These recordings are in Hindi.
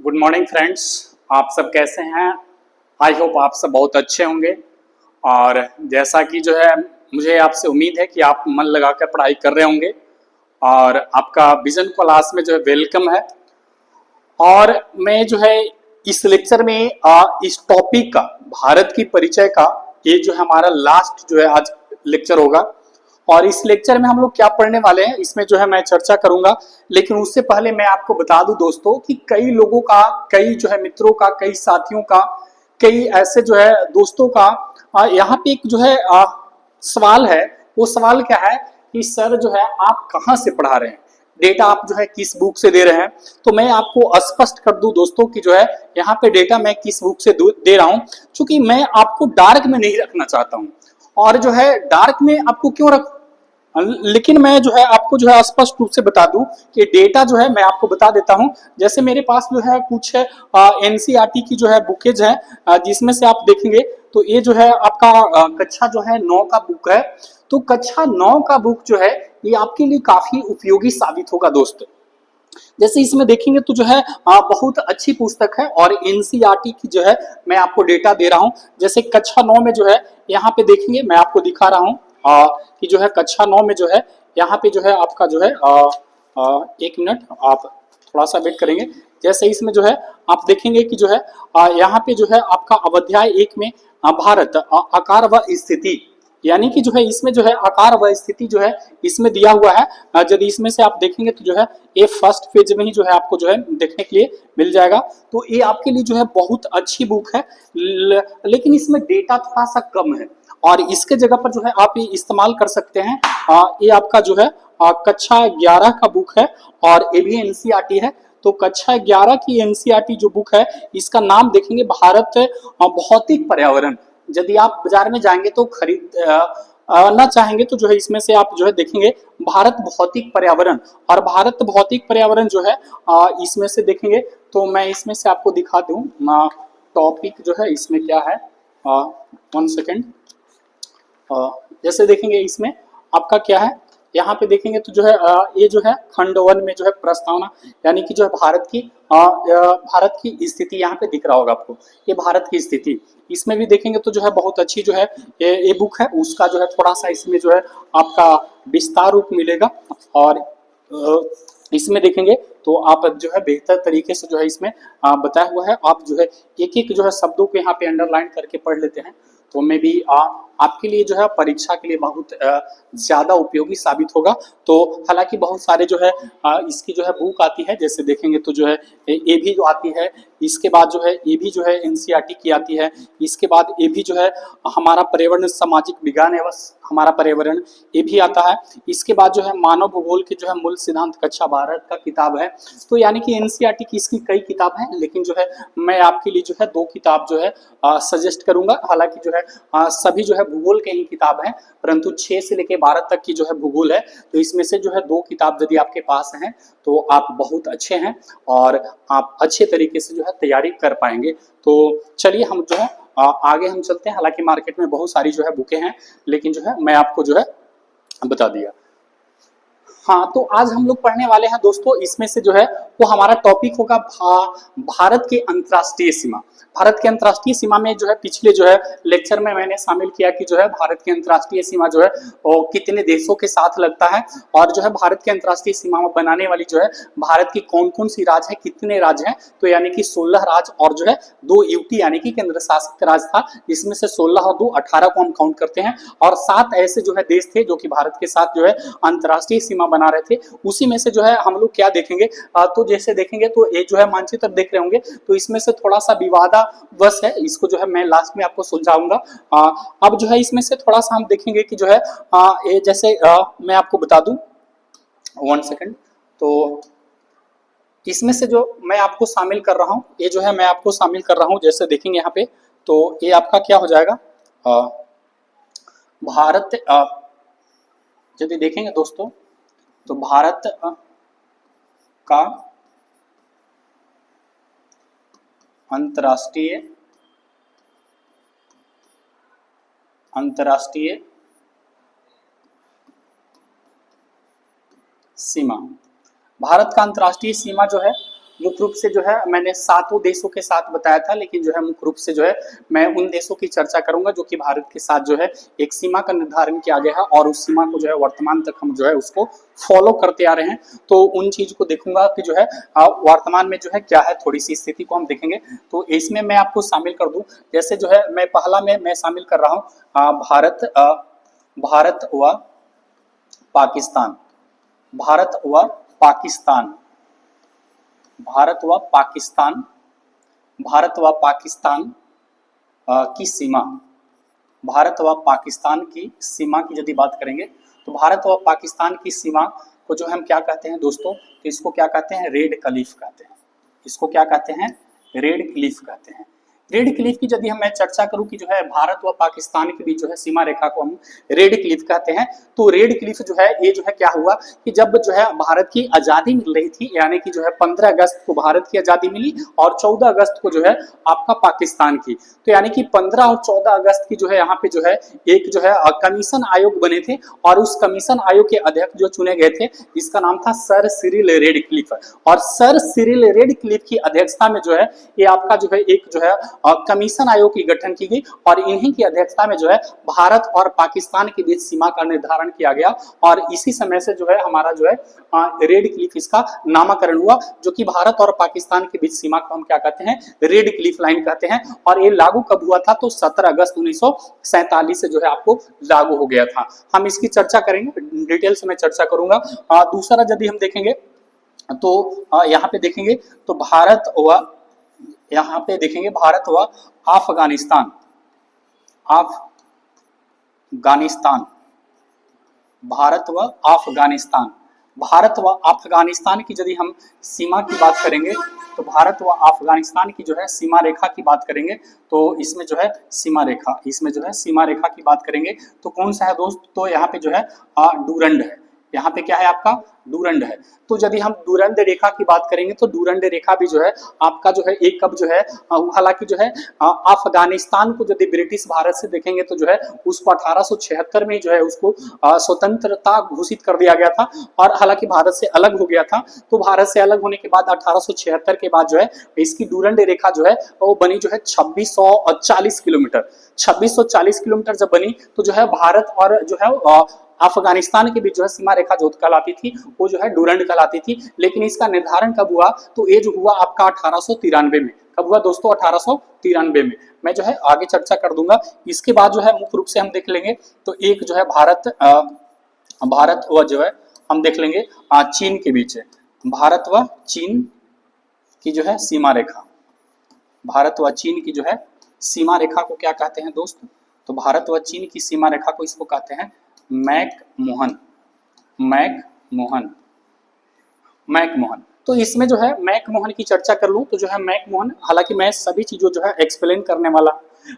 Good morning friends. आप सब कैसे हैं? आई होप आप सब बहुत अच्छे होंगे। और जैसा कि जो है मुझे आपसे उम्मीद है कि आप मन लगाकर पढ़ाई कर रहे होंगे और आपका विजन क्लास में जो है वेलकम है। और मैं जो है इस लेक्चर में इस टॉपिक का भारत की परिचय का ये जो है हमारा लास्ट जो है आज लेक्चर होगा। और इस लेक्चर में हम लोग क्या पढ़ने वाले हैं इसमें जो है मैं चर्चा करूंगा। लेकिन उससे पहले मैं आपको बता दूं दोस्तों कि कई लोगों का, कई जो है मित्रों का, कई साथियों का, कई ऐसे जो है दोस्तों का यहाँ पे एक जो है सवाल है। वो सवाल क्या है कि सर जो है आप कहाँ से पढ़ा रहे हैं, डेटा आप जो है किस बुक से दे रहे हैं। तो मैं आपको स्पष्ट कर दूं दोस्तों कि जो है यहाँ पे डेटा मैं किस बुक से दे रहा हूँ, क्योंकि मैं आपको डार्क में नहीं रखना चाहता हूँ। और जो है डार्क में आपको क्यों रख, लेकिन मैं जो है आपको जो है स्पष्ट रूप से बता दूं कि डेटा जो है मैं आपको बता देता हूं। जैसे मेरे पास जो है कुछ एनसीईआरटी की जो है बुकेज है, जिसमें से आप देखेंगे तो ये जो है आपका कक्षा जो है 9 का बुक है। तो कक्षा 9 का बुक जो है ये आपके लिए काफी उपयोगी साबित होगा दोस्त। जैसे इसमें देखेंगे तो जो है बहुत अच्छी पुस्तक है और एनसीईआरटी की जो है मैं आपको डेटा दे रहा हूं। जैसे कक्षा 9 में जो है यहाँ पे देखेंगे, मैं आपको दिखा रहा हूँ कि जो है कक्षा 9 में जो है यहाँ पे जो है आपका जो है एक मिनट आप थोड़ा सा वेट करेंगे। जैसे इसमें जो है आप देखेंगे कि जो है यहाँ पे जो है आपका अध्याय 1 में भारत आकार व स्थिति, यानी कि जो है इसमें जो है आकार व स्थिति जो है इसमें दिया हुआ है। यदि इसमें से आप देखेंगे तो जो है ये फर्स्ट पेज में ही जो है आपको जो है देखने के लिए मिल जाएगा। तो ये आपके लिए जो है बहुत अच्छी बुक है, लेकिन इसमें डेटा थोड़ा सा कम है और इसके जगह पर जो है आप ये इस्तेमाल कर सकते हैं। ये आपका जो है कक्षा 11 का बुक है और ये भी एनसीईआरटी है। तो कक्षा 11 की एनसीईआरटी जो बुक है इसका नाम देखेंगे भारत भौतिक पर्यावरण। यदि आप बाजार में जाएंगे तो खरीद ना चाहेंगे तो जो है इसमें से आप जो है देखेंगे भारत भौतिक पर्यावरण। और भारत भौतिक पर्यावरण जो है इसमें से देखेंगे तो मैं इसमें से आपको दिखा दूं टॉपिक जो है इसमें क्या है। 1 सेकेंड। जैसे देखेंगे इसमें आपका क्या है, यहाँ पे देखेंगे तो जो है ये जो है खंड 1 में जो है प्रस्तावना, यानी कि जो है भारत की स्थिति यहाँ पे दिख रहा होगा आपको। ये भारत की स्थिति इसमें भी देखेंगे तो जो है बहुत अच्छी जो है ये बुक है, उसका जो है थोड़ा सा इसमें जो है आपका विस्तार रूप मिलेगा। और इसमें देखेंगे तो आप जो है बेहतर तरीके से जो है इसमें बताया हुआ है। आप जो है एक एक जो है शब्दों को यहाँ पे अंडरलाइन करके पढ़ लेते हैं तो मैं भी आपके लिए जो है परीक्षा के लिए बहुत ज्यादा उपयोगी साबित होगा। तो हालांकि बहुत सारे जो है इसकी जो है बुक आती है, जैसे देखेंगे तो जो है ये भी जो आती है, इसके बाद जो है ये भी जो है एनसीईआरटी की आती है, इसके बाद ये भी जो है हमारा पर्यावरण सामाजिक विज्ञान एवं हमारा पर्यावरण ये भी आता है। इसके बाद जो है मानव भूगोल की जो है मूल सिद्धांत कक्षा 12 का किताब है। तो यानी कि एनसीईआरटी की इसकी कई किताब हैं, लेकिन जो है मैं आपके लिए जो है 2 किताब जो है सजेस्ट करूंगा। हालांकि जो है सभी जो है भूगोल के ही किताब हैं, परंतु 6 से लेकर 12 तक की जो है भूगोल है। तो इसमें से जो है 2 किताब यदि आपके पास हैं तो आप बहुत अच्छे हैं और आप अच्छे तरीके से जो है तैयारी कर पाएंगे। तो चलिए हम जो है आगे हम चलते हैं। हालांकि मार्केट में बहुत सारी जो है बुकें हैं, लेकिन जो है मैं आपको जो है बता दिया। हाँ, तो आज हम लोग पढ़ने वाले हैं दोस्तों, इसमें से जो है वो हमारा टॉपिक होगा भारत के अंतर्राष्ट्रीय सीमा। भारत के अंतर्राष्ट्रीय सीमा में जो है पिछले जो है लेक्चर में मैंने शामिल किया कि जो है भारत की अंतर्राष्ट्रीय सीमा जो है वो कितने देशों के साथ लगता है, और जो है भारत की अंतर्राष्ट्रीय सीमा बनाने वाली जो है भारत की कौन कौन सी राज्य है, कितने राज्य हैं। तो यानी कि 16 राज्य और जो है 2 यूटी यानी कि केंद्र शासित राज्य था, जिसमें से 16 और 2 18 को हम काउंट करते हैं। और 7 ऐसे जो है देश थे जो कि भारत के साथ जो है अंतर्राष्ट्रीय सीमा बना रहे थे। उसी में से जो है हम लोग क्या देखेंगे, तो जैसे देखेंगे तो ये जो है मानचित्र देख रहे होंगे, तो इसमें से थोड़ा सा विवादावश है, इसको जो है मैं लास्ट में आपको सुलझाऊंगा। अब जो है इसमें से थोड़ा सा हम देखेंगे कि जो है ये जैसे मैं आपको बता दूं 1 सेकेंड। तो इसमें से जो मैं आपको शामिल कर रहा हूं, ये जो है मैं आपको शामिल कर रहा हूं, जैसे देखेंगे यहाँ पे तो ये आपका क्या हो जाएगा, भारत यदि देखेंगे दोस्तों तो भारत का अंतर्राष्ट्रीय सीमा, भारत का अंतर्राष्ट्रीय सीमा जो है मुख्य रूप से जो है मैंने 7 देशों के साथ बताया था, लेकिन जो है मुख्य रूप से जो है मैं उन देशों की चर्चा करूंगा जो कि भारत के साथ जो है एक सीमा का निर्धारण किया गया है और उस सीमा को जो है वर्तमान तक हम जो है उसको फॉलो करते आ रहे हैं। तो उन चीज को देखूंगा कि जो है वर्तमान में जो है क्या है, थोड़ी सी स्थिति को हम देखेंगे। तो इसमें मैं आपको शामिल कर दूं, जैसे जो है मैं पहला में मैं शामिल कर रहा हूँ भारत व पाकिस्तान। भारत व पाकिस्तान, भारत व पाकिस्तान, भारत व पाकिस्तान की सीमा, भारत व पाकिस्तान की सीमा की यदि बात करेंगे तो भारत व पाकिस्तान की सीमा को जो हम क्या कहते हैं दोस्तों, तो इसको क्या कहते हैं, रेड क्लिफ कहते हैं। इसको क्या कहते हैं, रेड क्लिफ कहते हैं। रेड क्लिफ की यदि मैं चर्चा करूं कि जो है भारत व पाकिस्तान के बीच जो है सीमा रेखा को हम रेड क्लिफ कहते हैं। तो रेड क्लिफ जो है ये जो है क्या हुआ कि जब जो है भारत की आजादी मिल रही थी, यानी कि जो है 15 अगस्त को भारत की आजादी मिली और 14 अगस्त को जो है आपका पाकिस्तान की, तो यानी कि 15 और 14 अगस्त की जो है यहाँ पे जो है एक जो है कमीशन आयोग बने थे और उस कमीशन आयोग के अध्यक्ष जो चुने गए थे जिसका नाम था सर सिरिल रेडक्लिफ। और सर सिरिल रेडक्लिफ की अध्यक्षता में जो है ये आपका जो है एक जो है कमीशन आयोग की गठन की गई और इन्हीं की अध्यक्षता में जो है भारत और पाकिस्तान के बीच सीमा का निर्धारण किया गया और इसी समय से जो है हमारा जो है रेड क्लिफ इसका नामकरण हुआ, जो कि भारत और पाकिस्तान के बीच सीमा को हम क्या कहते हैं, रेड क्लिफ लाइन कहते हैं। और ये लागू कब हुआ था, तो 17 अगस्त 1947 से जो है आपको लागू हो गया था। हम इसकी चर्चा करेंगे, डिटेल से मैं चर्चा करूंगा। दूसरा यदि हम देखेंगे तो यहाँ पे देखेंगे तो भारत व यहाँ पे देखेंगे भारत व अफगानिस्तान, अफगानिस्तान, भारत व अफगानिस्तान, भारत व अफगानिस्तान की यदि हम सीमा की बात करेंगे तो भारत व अफगानिस्तान की जो है सीमा रेखा की बात करेंगे तो इसमें जो है सीमा रेखा, इसमें जो है सीमा रेखा की बात करेंगे तो कौन सा है दोस्त, तो यहाँ पे जो है डूरंड है। यहाँ पे क्या है आपका, डूरंड है। तो यदि हम डूरंड रेखा की बात करेंगे तो डूरंड रेखा भी जो है आपका जो है एक कब जो है, हालांकि जो है अफगानिस्तान को यदि ब्रिटिश भारत से देखेंगे तो जो है उसको 1876 में जो है उसको स्वतंत्रता घोषित कर दिया गया था और हालांकि भारत से अलग हो गया था। तो भारत से अलग होने के बाद 1876 के बाद जो है इसकी डूरंड रेखा जो है वो बनी जो है 2640 किलोमीटर। 2640 किलोमीटर जब बनी तो जो है भारत और जो है अफगानिस्तान के बीच जो है सीमा रेखा जो कहलाती थी वो जो है डूरंड कहलाती थी। लेकिन इसका निर्धारण कब हुआ, तो ये जो हुआ आपका 1893 में। कब हुआ दोस्तों, 1893 में। मैं जो है आगे चर्चा कर दूंगा। इसके बाद जो है मुख्य रूप से हम देख लेंगे तो एक जो है भारत व जो है हम देख लेंगे चीन के बीच है, भारत व चीन की जो है सीमा रेखा, भारत व चीन की जो है सीमा रेखा को क्या कहते हैं दोस्त, तो भारत व चीन की सीमा रेखा को इसको कहते हैं मैकमोहन, मैकमोहन, मैकमोहन। तो इसमें जो है मैकमोहन की चर्चा कर लूं तो जो है मैकमोहन, हालांकि मैं सभी चीजों जो है एक्सप्लेन करने वाला।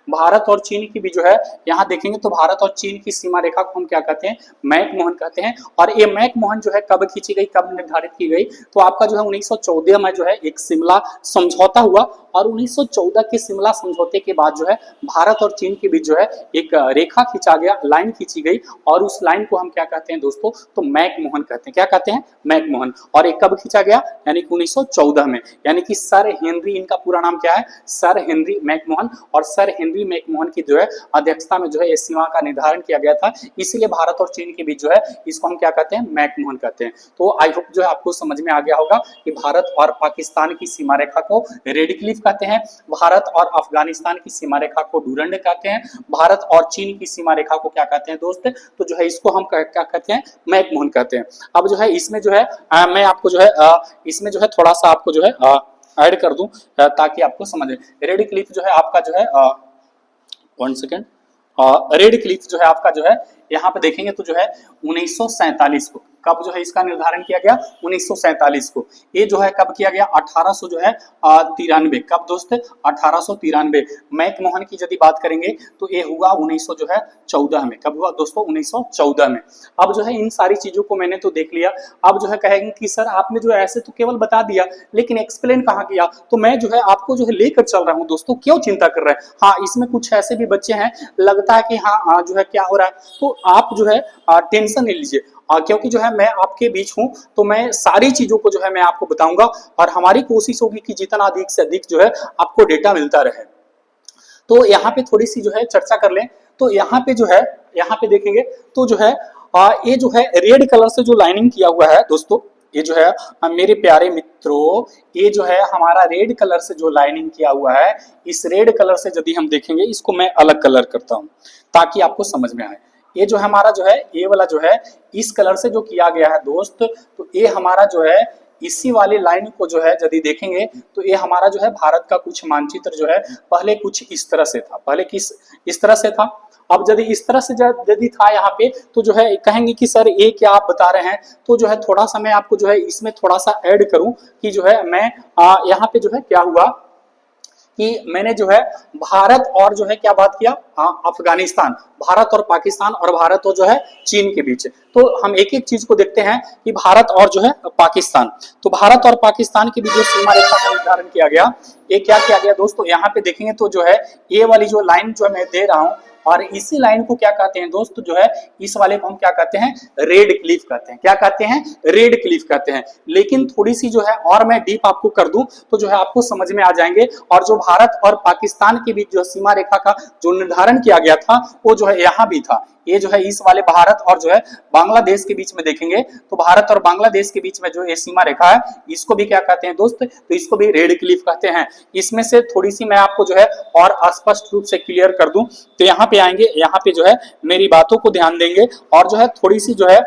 भारत और चीन की भी जो है यहाँ देखेंगे तो भारत और चीन की सीमा रेखा को हम क्या कहते हैं, मैकमोहन कहते हैं। और ये मैकमोहन जो है कब खींची गई, कब निर्धारित की गई, तो आपका जो है 1914 में जो है एक शिमला समझौता हुआ और 1914 के शिमला समझौते के बाद जो है भारत और चीन के बीच जो है एक रेखा खींचा गया, लाइन खींची गई और उस लाइन को हम क्या कहते हैं दोस्तों, तो मैकमोहन कहते हैं। क्या कहते हैं, मैकमोहन। और एक कब खींचा गया, यानी कि 1914 में, यानी कि सर हेनरी, इनका पूरा नाम क्या है, सर हेनरी मैकमोहन। और सर हेनरी मैकमोहन की जो है अध्यक्षता में जो है इस सीमा का निर्धारण किया गया था। इसीलिए भारत और चीन के बीच जो है इसको हम क्या कहते हैं, मैकमोहन कहते हैं। तो आई होप जो है आपको समझ में आ गया होगा कि भारत और पाकिस्तान की सीमा रेखा को रेड क्लिफ कहते हैं, भारत और अफगानिस्तान की सीमा रेखा को डूरंड कहते हैं, भारत और चीन की सीमा रेखा को क्या कहते हैं दोस्त, तो जो है इसको हम क्या कहते हैं, मैकमोहन कहते हैं। अब जो है इसमें जो है मैं आपको जो है इसमें जो है थोड़ा सा आपको जो है ऐड कर दूं ताकि आपको समझ में। रेड क्लिफ जो है आपका जो है 1 सेकेंड, रेड क्लिफ जो है आपका जो है यहाँ पे देखेंगे तो जो है 1947 को, कब जो है इसका निर्धारण किया गया, 1947 को। ये जो है कब किया गया, 1800 जो है 93, कब दोस्त, 1893। मैकमोहन की यदि बात करेंगे तो ये हुआ 1914 में। कब हुआ दोस्तों, 1914 में। अब जो है इन सारी चीजों को मैंने तो देख लिया। अब जो है कहेंगे कि सर आपने जो ऐसे तो केवल बता दिया लेकिन एक्सप्लेन कहाँ किया, तो मैं जो है आपको जो है लेकर चल रहा हूँ दोस्तों, क्यों चिंता कर रहे हैं। हाँ, इसमें कुछ ऐसे भी बच्चे हैं लगता है कि हाँ जो है क्या हो रहा है, तो आप जो है टेंशन नहीं लीजिए। क्योंकि जो है मैं आपके बीच हूं, तो मैं सारी चीजों को जो है मैं आपको बताऊंगा और हमारी कोशिश होगी कि जितना अधिक से अधिक जो है आपको डेटा मिलता रहे। तो यहाँ पे थोड़ी सी जो है चर्चा कर लें। तो यहाँ पे जो है, यहाँ पे देखेंगे तो जो है ये जो है रेड कलर से जो लाइनिंग किया हुआ है दोस्तों, ये जो है मेरे प्यारे मित्रों, ये जो है हमारा रेड कलर से जो लाइनिंग किया हुआ है, इस रेड कलर से यदि हम देखेंगे, इसको मैं अलग कलर करता हूं ताकि आपको समझ में आए। ये जो हमारा जो है, ये वाला जो है इस कलर से जो किया गया है दोस्त, तो ये हमारा जो है इसी वाली लाइन को जो है यदि देखेंगे तो ये हमारा जो है भारत का कुछ मानचित्र जो है पहले कुछ इस तरह से था, पहले किस इस तरह से था। अब यदि इस तरह से यदि था यहाँ पे, तो जो है कहेंगे कि सर ये क्या आप बता रहे हैं, तो जो है थोड़ा सा मैं आपको जो है इसमें थोड़ा सा ऐड करूं कि जो है मैं यहाँ पे जो है क्या हुआ कि मैंने जो है भारत और जो है क्या बात किया, अफगानिस्तान, भारत और पाकिस्तान और भारत और जो है चीन के बीच। तो हम एक एक चीज को देखते हैं कि भारत और जो है पाकिस्तान, तो भारत और पाकिस्तान के बीच जो सीमा रेखा का निर्धारण किया गया, ये क्या किया गया दोस्तों, यहाँ पे देखेंगे तो जो है ये वाली जो लाइन जो मैं दे रहा हूँ, और इसी लाइन को क्या कहते हैं दोस्त, जो है इस वाले को हम क्या कहते हैं, रेड क्लिफ कहते हैं। क्या कहते हैं, रेड क्लिफ कहते हैं। लेकिन थोड़ी सी जो है और मैं डीप आपको कर दूं तो जो है आपको समझ में आ जाएंगे। और जो भारत और पाकिस्तान के बीच जो सीमा रेखा का जो निर्धारण किया गया था, वो जो है यहाँ भी था। ये जो है इस वाले भारत और जो है बांग्लादेश के बीच में देखेंगे, तो भारत और बांग्लादेश के बीच में जो ये सीमा रेखा है, इसको भी क्या कहते हैं दोस्त, तो इसको भी रेड क्लिफ कहते हैं। इसमें से थोड़ी सी मैं आपको जो है और स्पष्ट रूप से क्लियर कर दूं, तो यहाँ पे आएंगे, यहाँ पे जो है मेरी बातों को ध्यान देंगे और जो है थोड़ी सी जो है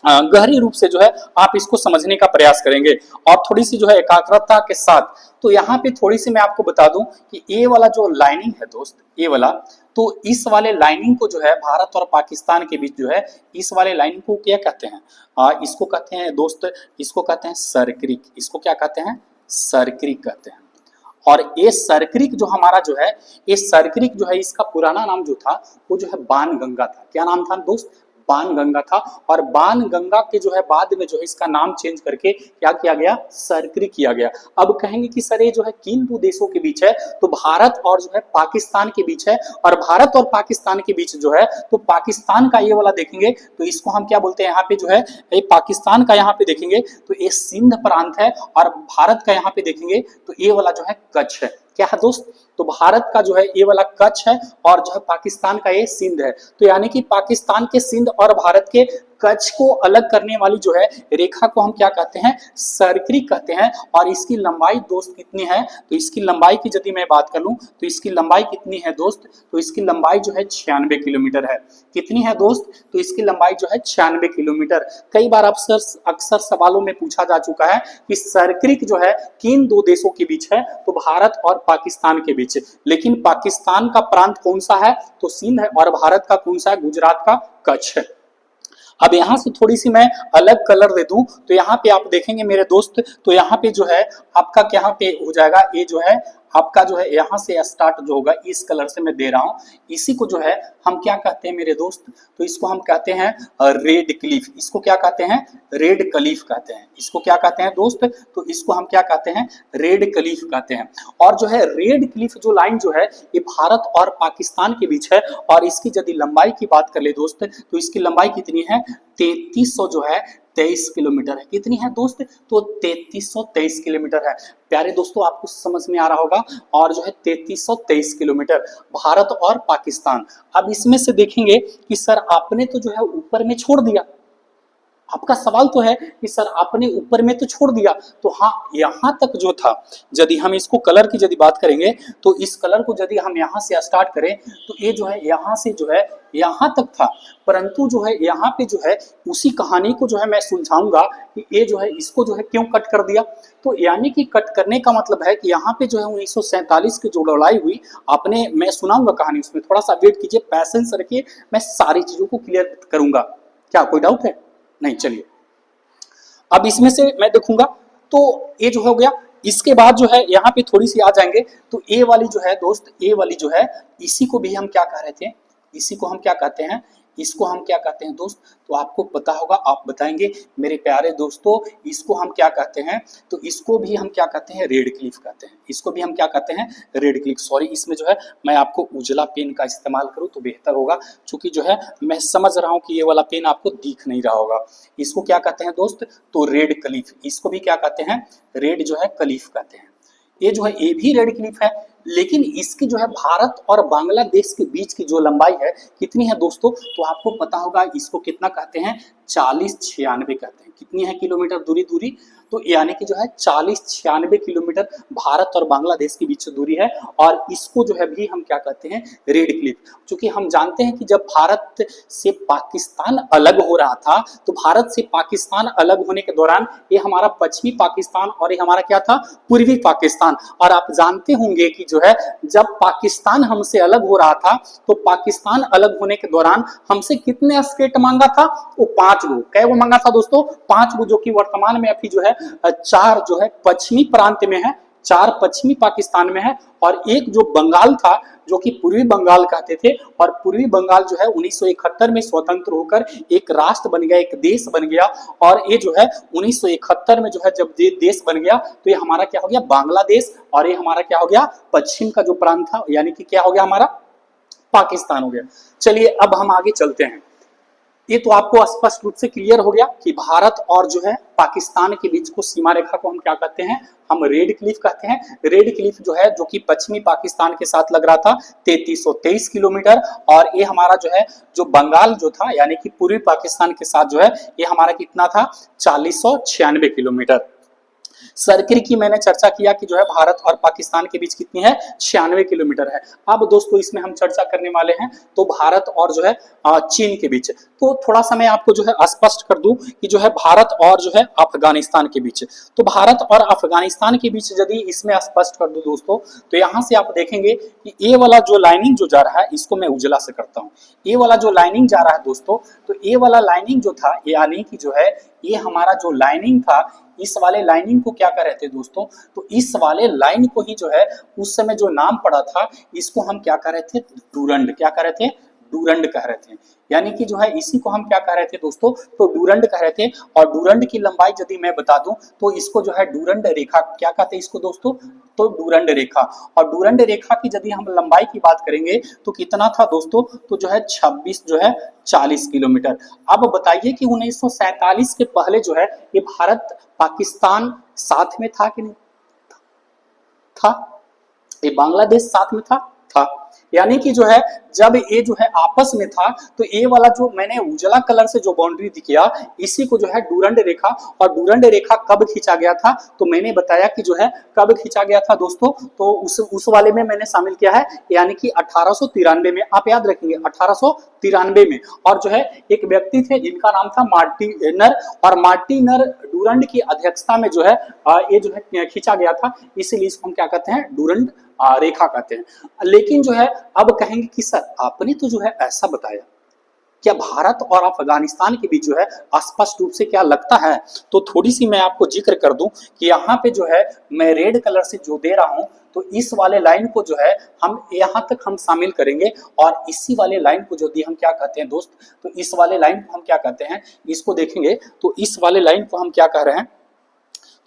गहरी रूप से जो है आप इसको समझने का प्रयास करेंगे और थोड़ी सी जो है एकाग्रता के साथ। तो यहाँ पे थोड़ी सी मैं आपको बता दूं कि ये वाला जो लाइनिंग है दोस्त, ये वाला, तो इस वाले लाइनिंग को जो है भारत और पाकिस्तान के बीच जो है, इस वाले लाइनिंग को क्या कहते हैं, इसको कहते हैं दोस्त, इसको कहते हैं सरक्रिक। इसको क्या कहते हैं, सरक्रिक कहते हैं। और ये सरक्रिक जो हमारा जो है, ये सरक्रिक जो है इसका पुराना नाम जो था वो जो है बाणगंगा था। क्या नाम था दोस्त, बाणगंगा था। और बाणगंगा के जो है बाद में जो है इसका नाम चेंज करके क्या किया गया, सरक्रिक किया गया। अब कहेंगे कि सर ये जो है किन दो देशों के बीच है, तो भारत और जो है पाकिस्तान के बीच है। और भारत और पाकिस्तान के बीच जो है, तो पाकिस्तान का ये वाला देखेंगे तो इसको हम क्या बोलते हैं, यहाँ पे जो है ये पाकिस्तान का यहाँ पे देखेंगे तो ये सिंध प्रांत है, और भारत का यहाँ पे देखेंगे तो ये वाला जो है कच्छ है। क्या है दोस्त, तो भारत का जो है ये वाला कच्छ है और जो है पाकिस्तान का ये सिंध है। तो यानी कि पाकिस्तान के सिंध और भारत के कच्छ को अलग करने वाली जो है रेखा को हम क्या कहते हैं, सरक्रिक कहते हैं। और इसकी लंबाई दोस्त कितनी है, तो इसकी लंबाई की यदि मैं बात कर लूं तो इसकी लंबाई कितनी है दोस्त, तो इसकी लंबाई जो है 96 किलोमीटर है। कितनी है दोस्त, तो इसकी लंबाई जो है 96 किलोमीटर। कई बार अक्सर सवालों में पूछा जा चुका है कि सरक्रिक जो है किन दो देशों के बीच है, तो भारत और पाकिस्तान के बीच। लेकिन पाकिस्तान का प्रांत कौन सा है, तो सिंध है, और भारत का कौन सा है, गुजरात का कच्छ है। अब यहाँ से थोड़ी सी मैं अलग कलर दे दूं तो यहाँ पे आप देखेंगे मेरे दोस्त, तो यहाँ पे जो है आपका क्या पे हो जाएगा, ये जो है आपका जो है यहाँ से स्टार्ट जो होगा, इस कलर से मैं दे रहा हूँ, इसी को जो है हम क्या कहते हैं मेरे दोस्त, तो इसको हम कहते हैं रेड क्लिफ। इसको क्या कहते हैं, रेड क्लिफ कहते हैं। इसको क्या कहते हैं दोस्त, तो इसको हम क्या कहते हैं, रेड क्लिफ कहते हैं। और जो है रेड क्लिफ जो लाइन जो है ये भारत और पाकिस्तान के बीच है। और इसकी यदि लंबाई की बात कर ले दोस्त, तो इसकी लंबाई कितनी है, 3300 जो है 23 किलोमीटर है। कितनी है दोस्त, तो 3323 किलोमीटर है। प्यारे दोस्तों आपको समझ में आ रहा होगा। और जो है 3323 किलोमीटर भारत और पाकिस्तान। अब इसमें से देखेंगे कि सर आपने तो जो है ऊपर में छोड़ दिया, आपका सवाल तो है कि सर आपने ऊपर में तो छोड़ दिया, तो हाँ यहाँ तक जो था, यदि हम इसको कलर की यदि बात करेंगे तो इस कलर को यदि हम यहाँ से स्टार्ट करें तो ये जो है यहाँ से जो है यहाँ तक था। परंतु जो है यहाँ पे जो है उसी कहानी को जो है मैं सुलझाऊंगा कि ये जो है इसको जो है क्यों कट कर दिया। तो यानी कि कट करने का मतलब है कि यहाँ पे जो है 1947 की जो लड़ाई हुई, आपने, मैं सुनाऊंगा कहानी, उसमें थोड़ा सा वेट कीजिए, पैसेंस रखिए, मैं सारी चीजों को क्लियर करूंगा। क्या कोई डाउट है, नहीं, चलिए अब इसमें से मैं देखूंगा। तो ये जो हो गया, इसके बाद जो है यहाँ पे थोड़ी सी आ जाएंगे तो ए वाली जो है दोस्त, ए वाली जो है, इसी को भी हम क्या कह रहे थे, इसी को हम क्या कहते हैं, इसको हम क्या कहते हैं दोस्त? तो आपको पता होगा, आप बताएंगे मेरे प्यारे दोस्तों, इसको हम क्या कहते हैं? तो इसको भी हम क्या कहते हैं? रेड क्लिफ कहते हैं। इसको भी हम क्या कहते हैं? Red Cliff. सॉरी, इसमें जो है मैं आपको उजला पेन का इस्तेमाल करूँ तो बेहतर होगा, क्योंकि जो है मैं समझ रहा हूँ कि ये वाला पेन आपको दिख नहीं रहा होगा। इसको क्या कहते हैं दोस्त? तो रेड क्लिफ। इसको भी क्या कहते हैं? रेड जो है क्लिफ कहते हैं। ये जो है ये भी रेड क्लिफ है, लेकिन इसकी जो है भारत और बांग्लादेश के बीच की जो लंबाई है कितनी है दोस्तों? तो आपको पता होगा इसको कितना कहते हैं? 4096 कहते हैं। कितनी है किलोमीटर दूरी? तो यानी कि जो है 4096 किलोमीटर भारत और बांग्लादेश के बीच दूरी है, और इसको जो है भी हम क्या कहते हैं? Red Cliff. क्योंकि हम जानते हैं कि जब भारत से पाकिस्तान अलग हो रहा था, तो भारत से पाकिस्तान अलग होने के दौरान ये हमारा पश्चिमी पाकिस्तान और ये हमारा क्या था? पूर्वी पाकिस्तान। और आप जानते होंगे कि जो है जब पाकिस्तान हमसे अलग हो रहा था, तो पाकिस्तान अलग होने के दौरान हमसे कितने स्टेट मांगा था? वो 5 गो। कै गो मांगा था दोस्तों? 5 गो, जो कि वर्तमान में अभी जो है 4 जो है पश्चिमी प्रांत में है, 4 पश्चिमी पाकिस्तान में है, और एक जो बंगाल था जो कि पूर्वी बंगाल कहते थे, और पूर्वी बंगाल जो है 1971 में स्वतंत्र होकर एक राष्ट्र बन गया, एक देश बन गया। और ये जो है 1971 में जो है जब देश बन गया, तो ये हमारा क्या हो गया? बांग्लादेश। और ये हमारा क्या हो गया? पश्चिम का जो प्रांत था, यानी कि क्या हो गया? हमारा पाकिस्तान हो गया। चलिए अब हम आगे चलते हैं। ये तो आपको स्पष्ट रूप से क्लियर हो गया कि भारत और जो है पाकिस्तान के बीच को सीमा रेखा को हम क्या कहते हैं? हम रेड क्लिफ कहते हैं। रेड क्लिफ जो है, जो कि पश्चिमी पाकिस्तान के साथ लग रहा था, 3323 किलोमीटर। और ये हमारा जो है जो बंगाल जो था, यानी कि पूर्वी पाकिस्तान के साथ जो है, ये हमारा कितना था? 4096 किलोमीटर। सर्किल की मैंने चर्चा किया कि जो है भारत और पाकिस्तान के बीच कितनी है? 96 किलोमीटर है। अब दोस्तों इसमें हम चर्चा करने वाले हैं तो भारत और जो है चीन के बीच। तो थोड़ा सा मैं आपको जो है स्पष्ट कर दूं कि जो है भारत और जो है अफगानिस्तान के बीच। तो भारत और अफगानिस्तान के बीच यदि इसमें स्पष्ट कर दूं दोस्तों, तो यहाँ से आप देखेंगे कि ये वाला जो लाइनिंग जो जा रहा है, इसको मैं उजला से करता हूँ। ये वाला जो लाइनिंग जा रहा है दोस्तों, तो ये वाला लाइनिंग जो था, यानी कि जो है ये हमारा जो लाइनिंग था, इस वाले लाइनिंग को क्या कह रहे थे दोस्तों? तो इस वाले लाइन को ही जो है उस समय जो नाम पड़ा था, इसको हम क्या कह रहे थे? डूरंड। क्या कह रहे थे? डूरंड कह रहे थे। यानी कि जो है इसी को हम क्या कह रहे थे दोस्तों? तो डूरंड कह रहे थे। और डूरंड की लंबाई यदि मैं बता दूं, तो इसको जो है डूरंड रेखा क्या कहते हैं इसको दोस्तों? तो डूरंड रेखा। और डूरंड रेखा की यदि हम लंबाई की बात करेंगे तो कितना था दोस्तों? तो जो है 26 जो है 40 किलोमीटर। अब बताइए कि 1947 के पहले जो है ये भारत पाकिस्तान साथ में था कि नहीं था? ये बांग्लादेश साथ में था। यानी कि जो है जब ये जो है आपस में था, तो ये वाला जो मैंने उजला कलर से जो बाउंड्री दिखाया, इसी को जो है डूरंड रेखा। और डूरंड रेखा कब खींचा गया था? तो मैंने बताया कि जो है कब खींचा गया था दोस्तों? तो उस वाले में मैंने शामिल किया है, यानी कि 1893 में। आप याद रखेंगे 1893 में। और जो है एक व्यक्ति थे जिनका नाम था मार्टिनर, और मार्टिनर डूरंड की अध्यक्षता में जो है ये जो है खींचा गया था, इसीलिए इसको हम क्या कहते हैं? डूरंड रेखा कहते हैं। लेकिन जो है अब कहेंगे कि सर आपने तो जो है ऐसा बताया, क्या भारत और अफगानिस्तान के बीच जो है स्पष्ट रूप से क्या लगता है? तो थोड़ी सी मैं आपको जिक्र कर दूं कि यहाँ पे जो है मैं रेड कलर से जो दे रहा हूं, तो इस वाले लाइन को जो है हम यहाँ तक हम शामिल करेंगे। और इसी वाले लाइन को जो हम क्या कहते हैं दोस्त? तो इस वाले लाइन को हम क्या कहते हैं? इसको देखेंगे तो इस वाले लाइन को हम क्या कह रहे हैं?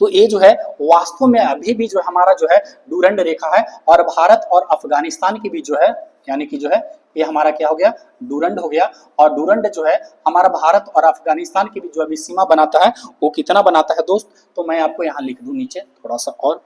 तो ये जो है वास्तव में अभी भी जो हमारा जो है डूरंड रेखा है, और भारत और अफगानिस्तान के बीच जो है, यानी कि जो है ये हमारा क्या हो गया? डूरंड हो गया। और डूरंड जो है हमारा भारत और अफगानिस्तान के बीच जो अभी सीमा बनाता है, वो कितना बनाता है दोस्त? तो मैं आपको यहाँ लिख दूं नीचे थोड़ा सा, और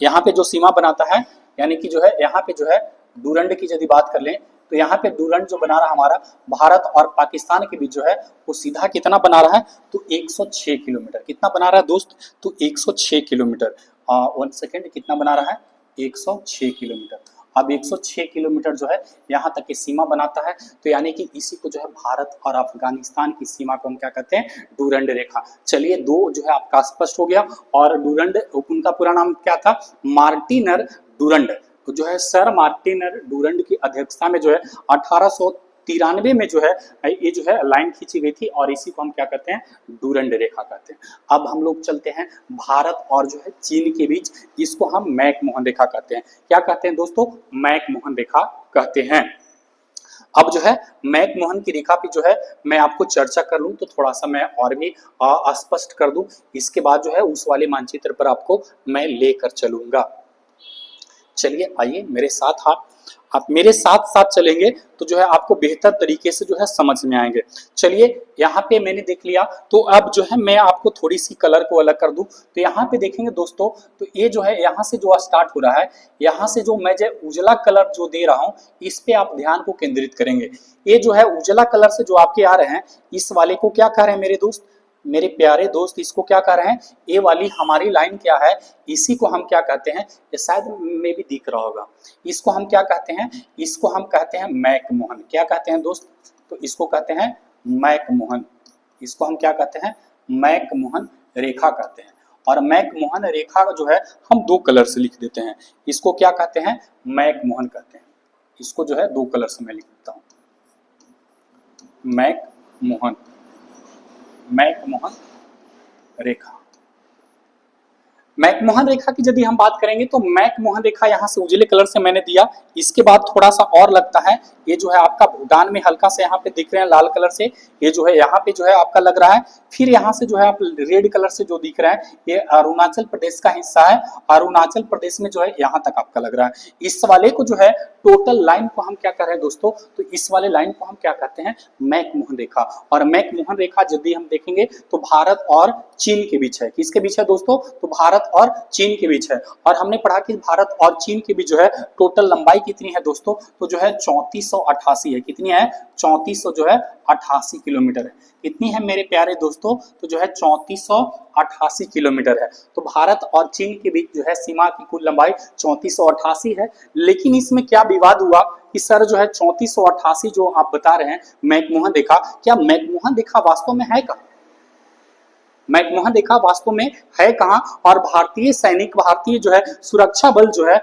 यहाँ पे जो सीमा बनाता है, यानी कि जो है यहाँ पे जो है डूरंड की यदि बात कर लें, तो यहाँ पे डूरंड जो बना रहा हमारा भारत और पाकिस्तान के बीच जो है, वो सीधा कितना बना रहा है? तो 106 किलोमीटर। कितना बना रहा है दोस्त? तो 106 किलोमीटर। 1 सेकेंड, कितना बना रहा है? 106 किलोमीटर। अब 106 किलोमीटर जो है यहाँ तक की सीमा बनाता है। तो यानी कि इसी को जो है भारत और अफगानिस्तान की सीमा को हम क्या कहते हैं? डूरंड रेखा। चलिए दो जो है आपका स्पष्ट हो गया। और डूरंड, उनका पूरा नाम क्या था? मार्टिनर डूरंड। तो जो है सर मार्टिनर डूरंड की अध्यक्षता में जो है 1893 में जो है ये जो है लाइन खींची गई थी, और इसी को हम क्या कहते हैं? डूरंड रेखा कहते हैं। अब हम लोग चलते हैं भारत और जो है चीन के बीच, इसको हम मैक मोहन रेखा कहते हैं। क्या कहते हैं दोस्तों? मैक मोहन रेखा कहते हैं। अब जो है मैकमोहन की रेखा पे जो है मैं आपको चर्चा कर लूं तो थोड़ा सा मैं और भी स्पष्ट कर दूं, इसके बाद जो है उस वाले मानचित्र पर आपको मैं लेकर चलूंगा। चलिए आइए मेरे साथ, आप मेरे साथ साथ चलेंगे तो जो है आपको बेहतर तरीके से जो है समझ में आएंगे। चलिए यहाँ पे मैंने देख लिया, तो अब जो है मैं आपको थोड़ी सी कलर को अलग कर दूं, तो यहाँ पे देखेंगे दोस्तों, तो ये जो है यहाँ से जो स्टार्ट हो रहा है, यहाँ से जो मैं जो उजला कलर जो दे रहा हूँ इस पे आप ध्यान को केंद्रित करेंगे। ये जो है उजला कलर से जो आपके आ रहे हैं, इस वाले को क्या कह रहे हैं मेरे दोस्त, मेरे प्यारे दोस्त, इसको क्या कह रहे हैं, ये वाली हमारी लाइन क्या है, इसी को हम क्या कहते हैं, ये शायद में भी दिख रहा होगा, इसको हम क्या कहते हैं, इसको हम कहते हैं मैकमोहन। क्या कहते हैं दोस्त, तो इसको कहते हैं मैकमोहन, इसको हम क्या कहते हैं, मैकमोहन रेखा कहते हैं। और मैकमोहन रेखा जो है हम दो कलर से लिख देते हैं, इसको क्या कहते हैं, मैकमोहन कहते हैं। इसको जो है दो कलर से मैं लिख देता हूं, मैकमोहन, मैकमोहन रेखा। मैकमोहन रेखा की यदि हम बात करेंगे तो मैकमोहन रेखा यहाँ से उजले कलर से मैंने दिया, इसके बाद थोड़ा सा और लगता है, ये जो है आपका भूटान में हल्का से यहाँ पे दिख रहे हैं लाल कलर से, ये जो है यहाँ पे जो है आपका लग रहा है, फिर यहाँ से जो है आप रेड कलर से जो दिख रहा है ये अरुणाचल प्रदेश का हिस्सा है, अरुणाचल प्रदेश में जो है यहाँ तक आपका लग रहा है। इस वाले को जो है टोटल लाइन को हम क्या कर रहे हैं दोस्तों, तो इस वाले लाइन को हम क्या कहते हैं, मैकमोहन रेखा। और मैकमोहन रेखा यदि हम देखेंगे तो भारत और चीन के बीच है, किसके बीच है दोस्तों, तो भारत और चीन के बीच है। और हमने पढ़ा कि भारत और चीन के बीच जो है टोटल लंबाई कितनी है दोस्तों, तो जो है 3488 है, कितनी है, 3400 जो है 88 किलोमीटर है। कितनी है मेरे प्यारे दोस्तों, तो जो है 3488 किलोमीटर है। तो भारत और चीन के बीच जो है सीमा की कुल लंबाई 3488 है। लेकिन इसमें क्या विवाद हुआ कि सर जो है 3488 जो आप बता रहे हैं मैकमोहन रेखा, क्या मैकमोहन रेखा वास्तव में है कहाँ, मैकमोहन रेखा वास्तव में है कहां, और भारतीय सैनिक, भारतीय जो है सुरक्षा बल जो है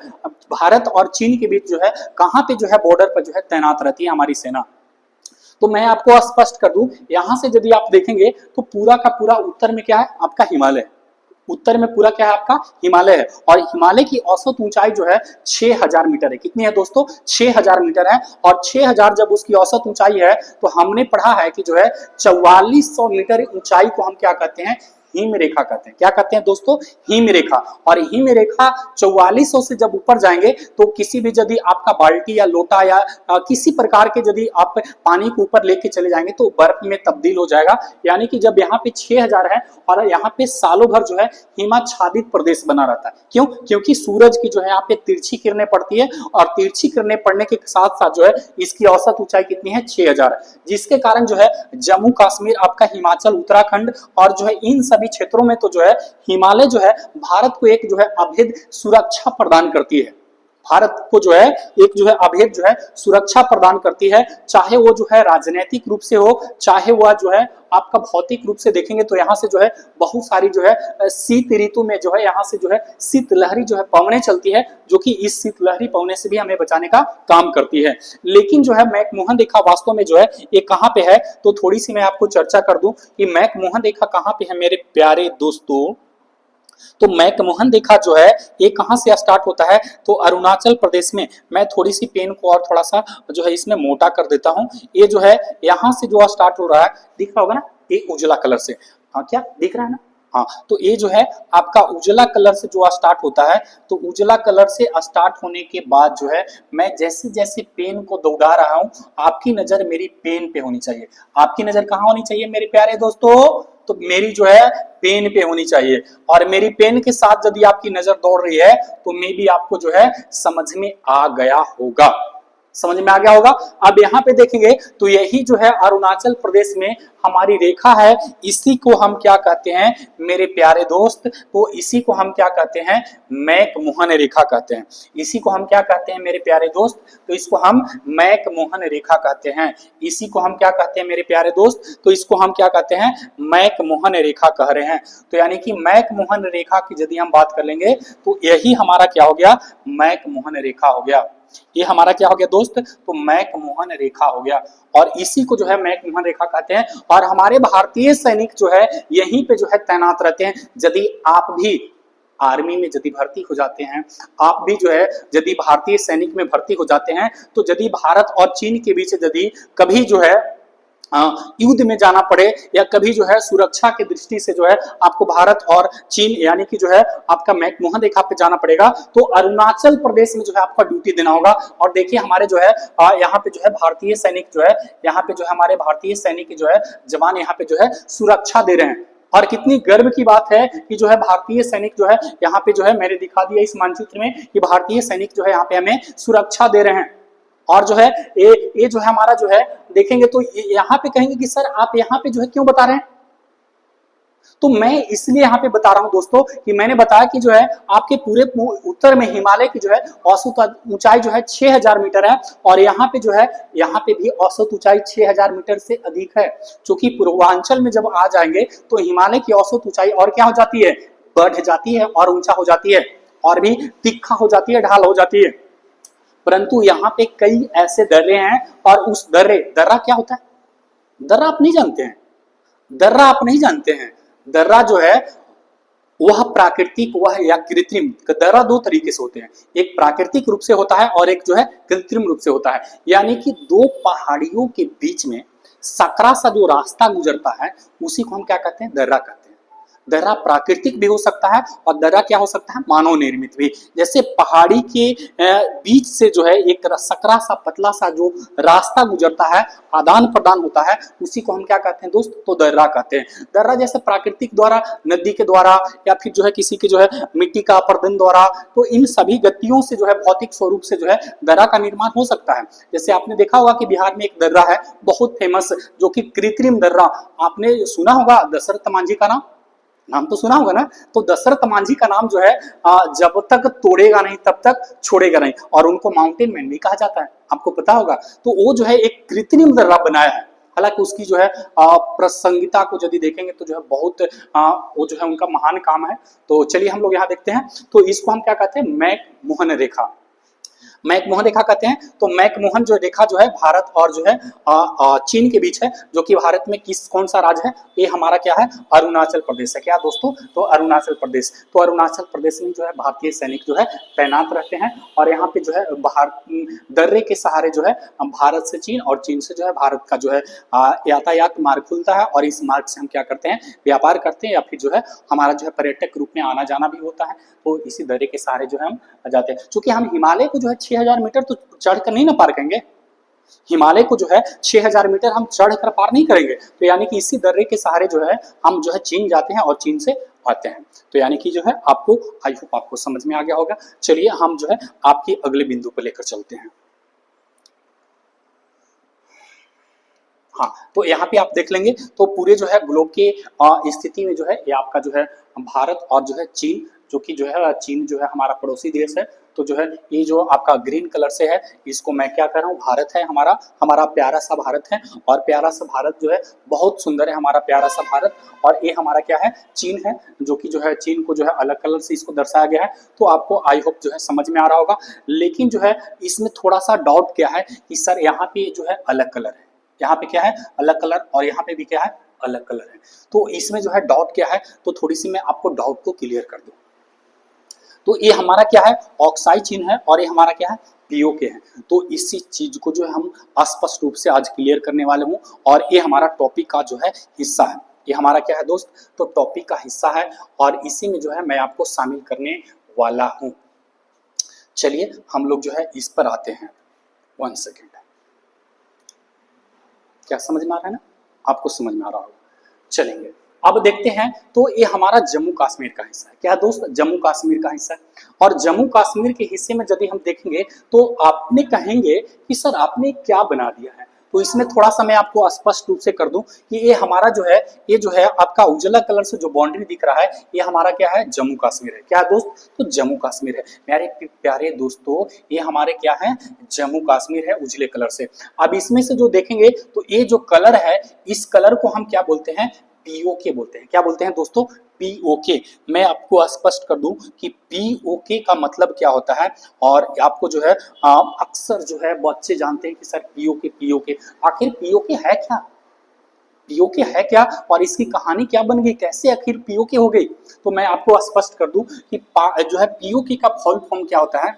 भारत और चीन के बीच जो है कहां पे जो है बॉर्डर पर जो है तैनात रहती है हमारी सेना। तो मैं आपको स्पष्ट कर दूं, यहां से यदि आप देखेंगे तो पूरा का पूरा उत्तर में क्या है आपका हिमालय, उत्तर में पूरा क्या है आपका हिमालय है। और हिमालय की औसत ऊंचाई जो है 6000 मीटर है, कितनी है दोस्तों, 6000 मीटर है। और 6000 जब उसकी औसत ऊंचाई है तो हमने पढ़ा है कि जो है 4400 मीटर ऊंचाई को हम क्या कहते हैं, हिम रेखा कहते हैं। क्या कहते हैं दोस्तों, हिम रेखा। और हिम रेखा 4400 से जब ऊपर जाएंगे तो किसी भी यदि आपका बाल्टी या लोटा या किसी प्रकार के यदि आप पानी को ऊपर लेके चले जाएंगे तो बर्फ में तब्दील हो जाएगा। यानी कि जब यहाँ पे 6000 है और यहाँ पे सालों भर जो है हिमाच्छादित प्रदेश बना रहता है। क्यों, क्योंकि सूरज की जो है यहाँ पे तिरछी किरणें पड़ती है, और तिरछी किरणें पड़ने के साथ साथ जो है इसकी औसत ऊंचाई कितनी है, 6000 है। जिसके कारण जो है जम्मू कश्मीर, आपका हिमाचल, उत्तराखंड और जो है इन सभी क्षेत्रों में तो जो है हिमालय जो है भारत को एक जो है अभेद सुरक्षा प्रदान करती है, भारत को जो है एक जो है अभेद जो है सुरक्षा प्रदान करती है। चाहे वो जो है राजनीतिक रूप से हो, चाहे वह जो है आपका भौतिक रूप से देखेंगे तो यहाँ से जो है बहुत सारी जो है शीत ऋतु में जो है यहाँ से जो है शीतलहरी जो है पवनें चलती है, जो कि इस शीतलहरी पवने से भी हमें बचाने का काम करती है। लेकिन जो है मैकमोहन रेखा वास्तव में जो है ये कहाँ पे है, तो थोड़ी सी मैं आपको चर्चा कर दूं कि मैकमोहन रेखा कहाँ पे है मेरे प्यारे दोस्तों। तो मैकमोहन रेखा जो है ये कहां से स्टार्ट होता है, तो अरुणाचल प्रदेश में। मैं थोड़ी सी पेन को और थोड़ा सा जो है इसमें मोटा कर देता हूं। ये जो है यहां से जो स्टार्ट हो रहा है, दिख रहा होगा ना, ये उजला कलर से, हाँ क्या दिख रहा है ना, हाँ। तो ये जो है आपका उजला कलर से जो स्टार्ट होता है, तो उजला कलर से स्टार्ट होने के बाद जो है मैं जैसे जैसे पेन को दौड़ा रहा हूं, आपकी नजर मेरी पेन पे होनी चाहिए। आपकी नजर कहां होनी चाहिए मेरे प्यारे दोस्तों, तो मेरी जो है पेन पे होनी चाहिए। और मेरी पेन के साथ यदि आपकी नजर दौड़ रही है तो मे भी आपको जो है समझ में आ गया होगा, समझ में आ गया होगा। अब यहाँ पे देखेंगे तो यही जो है अरुणाचल प्रदेश में हमारी रेखा है, इसी को हम क्या कहते हैं मेरे प्यारे दोस्त, तो इसी को हम क्या कहते हैं, मैकमोहन रेखा कहते हैं। इसी को हम क्या कहते हैं मेरे प्यारे दोस्त, तो इसको हम मैकमोहन रेखा कहते हैं। इसी को हम क्या कहते हैं मेरे प्यारे दोस्त, तो इसको हम क्या कहते हैं, मैकमोहन रेखा कह रहे हैं। तो यानी कि मैकमोहन रेखा की यदि हम बात कर लेंगे तो यही हमारा क्या हो गया, मैकमोहन रेखा हो गया। ये हमारा क्या हो गया दोस्त, तो मैकमोहन रेखा हो गया। और इसी को जो है मैकमोहन रेखा कहते हैं। और हमारे भारतीय सैनिक जो है यहीं पे जो है तैनात रहते हैं। यदि आर्मी में यदि भर्ती हो जाते हैं, आप भी जो है यदि भारतीय सैनिक में भर्ती हो जाते हैं, तो यदि भारत और चीन के बीच यदि कभी जो है युद्ध में जाना पड़े या कभी जो है सुरक्षा की दृष्टि से जो है आपको भारत और चीन यानी कि जो है आपका मैकमोहन रेखा पे जाना पड़ेगा, तो अरुणाचल प्रदेश में जो है आपका ड्यूटी देना होगा। और देखिए हमारे जो है यहाँ पे जो है भारतीय सैनिक जो है यहाँ पे जो है हमारे भारतीय सैनिक जो है जवान यहाँ पे जो है सुरक्षा दे रहे हैं। और कितनी गर्व की बात है कि जो है भारतीय सैनिक जो है यहाँ पे जो है मैंने दिखा दिया इस मानचित्र में कि भारतीय सैनिक जो है यहाँ पे हमें सुरक्षा दे रहे हैं। और जो है ये जो है हमारा जो है देखेंगे तो यहाँ पे कहेंगे कि सर आप यहाँ पे जो है क्यों बता रहे हैं, तो मैं इसलिए यहाँ पे बता रहा हूं दोस्तों कि मैंने बताया कि जो है आपके पूरे उत्तर में हिमालय की जो है औसत ऊंचाई जो है 6000 मीटर है, और यहाँ पे जो है यहाँ पे भी औसत ऊंचाई 6000 मीटर से अधिक है। क्योंकि पूर्वांचल में जब आ जाएंगे तो हिमालय की औसत ऊंचाई और क्या हो जाती है, बढ़ जाती है और ऊंचा हो जाती है और भी तीखा हो जाती है, ढाल हो जाती है। परंतु यहाँ पे कई ऐसे दर्रे हैं और उस दर्रा क्या होता है, दर्रा आप नहीं जानते हैं, दर्रा आप नहीं जानते हैं। दर्रा जो है वह प्राकृतिक वह या कृत्रिम, दर्रा दो तरीके से होते हैं, एक प्राकृतिक रूप से होता है और एक जो है कृत्रिम रूप से होता है। यानी कि दो पहाड़ियों के बीच में सकरा सा जो रास्ता गुजरता है उसी को हम क्या कहते हैं, दर्रा कहते हैं। दर्रा प्राकृतिक भी हो सकता है और दर्रा क्या हो सकता है, मानव निर्मित भी। जैसे पहाड़ी के बीच से जो है एक सकरा सा पतला सा जो रास्ता गुजरता है, आदान प्रदान होता है, उसी को हम क्या कहते हैं दोस्त, तो दर्रा कहते हैं। दर्रा जैसे प्राकृतिक द्वारा, नदी के द्वारा या फिर जो है किसी के जो है मिट्टी का अपरदन द्वारा, तो इन सभी गतियों से जो है भौतिक स्वरूप से जो है दर्रा का निर्माण हो सकता है। जैसे आपने देखा होगा कि बिहार में एक दर्रा है बहुत फेमस, जो कि कृत्रिम दर्रा, आपने सुना होगा दशरथ मांझी का नाम तो सुना होगा ना। तो दशरथ मांझी का नाम जो है जब तक तोड़ेगा नहीं तब तक छोड़ेगा नहीं, और उनको माउंटेन मैन भी कहा जाता है, आपको पता होगा। तो वो जो है एक कृत्रिम दर्रा बनाया है, हालांकि उसकी जो है प्रासंगिकता को यदि देखेंगे तो जो है बहुत वो जो है उनका महान काम है। तो चलिए हम लोग यहाँ देखते हैं, तो इसको हम क्या कहते हैं, मैकमोहन रेखा, मैकमोहन रेखा कहते हैं। तो मैकमोहन जो रेखा जो है भारत और जो है चीन के बीच है, जो कि भारत में कौन सा राज्य है, ये हमारा क्या है, अरुणाचल प्रदेश है। क्या दोस्तों, तो अरुणाचल प्रदेश। तो अरुणाचल प्रदेश में जो है भारतीय सैनिक जो है तैनात रहते हैं, और यहाँ पे जो है दर्रे के सहारे जो है भारत से चीन और चीन से जो है भारत का जो है यातायात मार्ग खुलता है, और इस मार्ग से हम क्या करते हैं, व्यापार करते हैं, या फिर जो है हमारा जो है पर्यटक रूप में आना जाना भी होता है। तो इसी दर्रे के सहारे जो है हम जाते हैं। चूंकि हम हिमालय को जो है 6000 मीटर तो चढ़कर नहीं ना पार करेंगे, हिमालय को जो है 6000 मीटर हम चढ़कर पार नहीं करेंगे। तो यानी कि इसी दर्रे के सहारे जो है हम जो है चीन जाते हैं और चीन से आते हैं। तो यानी कि जो है आपको, आई होप आपको समझ में आ गया होगा। चलिए हम जो है आपके अगले बिंदु पर लेकर चलते हैं। हाँ, तो यहाँ पे आप देख लेंगे तो पूरे जो है ग्लोब के स्थिति में जो है ये आपका जो है भारत और जो है चीन, जो कि जो है चीन जो है हमारा पड़ोसी देश है। तो जो है ये जो आपका ग्रीन कलर से है, इसको मैं क्या कर रहा हूँ, भारत है हमारा, हमारा प्यारा सा भारत है। और प्यारा सा भारत जो है बहुत सुंदर है हमारा प्यारा सा भारत। और ये हमारा क्या है, चीन है, जो कि जो है चीन को जो है अलग कलर से इसको दर्शाया गया है। तो आपको आई होप जो है समझ में आ रहा होगा। लेकिन जो है इसमें थोड़ा सा डाउट क्या है कि सर यहाँ पे जो है अलग कलर है, यहाँ पे क्या है अलग कलर, और यहाँ पे भी क्या है अलग कलर है। तो इसमें जो है डाउट क्या है, तो थोड़ी सी मैं आपको डाउट को क्लियर कर दूं। तो ये हमारा क्या है, ऑक्साई चिन्ह है, और ये हमारा क्या है, पीओके है। तो इसी चीज को जो है हम स्पष्ट रूप से आज क्लियर करने वाले हूँ, और ये हमारा टॉपिक का जो है हिस्सा है। ये हमारा क्या है दोस्त, तो टॉपिक का हिस्सा है, और इसी में जो है मैं आपको शामिल करने वाला हूँ। चलिए हम लोग जो है इस पर आते हैं। 1 सेकेंड, क्या समझ में आ रहा है ना, आपको समझ में आ रहा होगा। चलेंगे अब देखते हैं। तो ये हमारा जम्मू कश्मीर का हिस्सा है, क्या दोस्त, जम्मू कश्मीर का हिस्सा है। और जम्मू कश्मीर के हिस्से में यदि हम देखेंगे तो आपने कहेंगे कि सर आपने क्या बना दिया है। तो इसमें थोड़ा सा मैं आपको स्पष्ट रूप से कर दूं कि ये हमारा जो है, ये जो है आपका उजला कलर से जो बाउंड्री दिख रहा है, ये हमारा क्या है, जम्मू कश्मीर है। क्या दोस्त, तो जम्मू कश्मीर है मेरे प्यारे दोस्तों, ये हमारे क्या है, जम्मू कश्मीर है उजले कलर से। अब इसमें से जो देखेंगे तो ये जो कलर है, इस कलर को हम क्या बोलते हैं, पीओके बोलते हैं। क्या बोलते हैं दोस्तों, पीओके। मैं आपको स्पष्ट कर दूं कि पीओके का मतलब क्या होता है, और आपको जो है अक्सर जो है बच्चे जानते हैं कि सर पीओके, पीओके आखिर पीओके है क्या। पीओके है क्या और इसकी कहानी क्या बन गई, कैसे आखिर पीओके हो गई। तो मैं आपको स्पष्ट कर दूं कि जो है पीओके का फुल फॉर्म क्या होता है।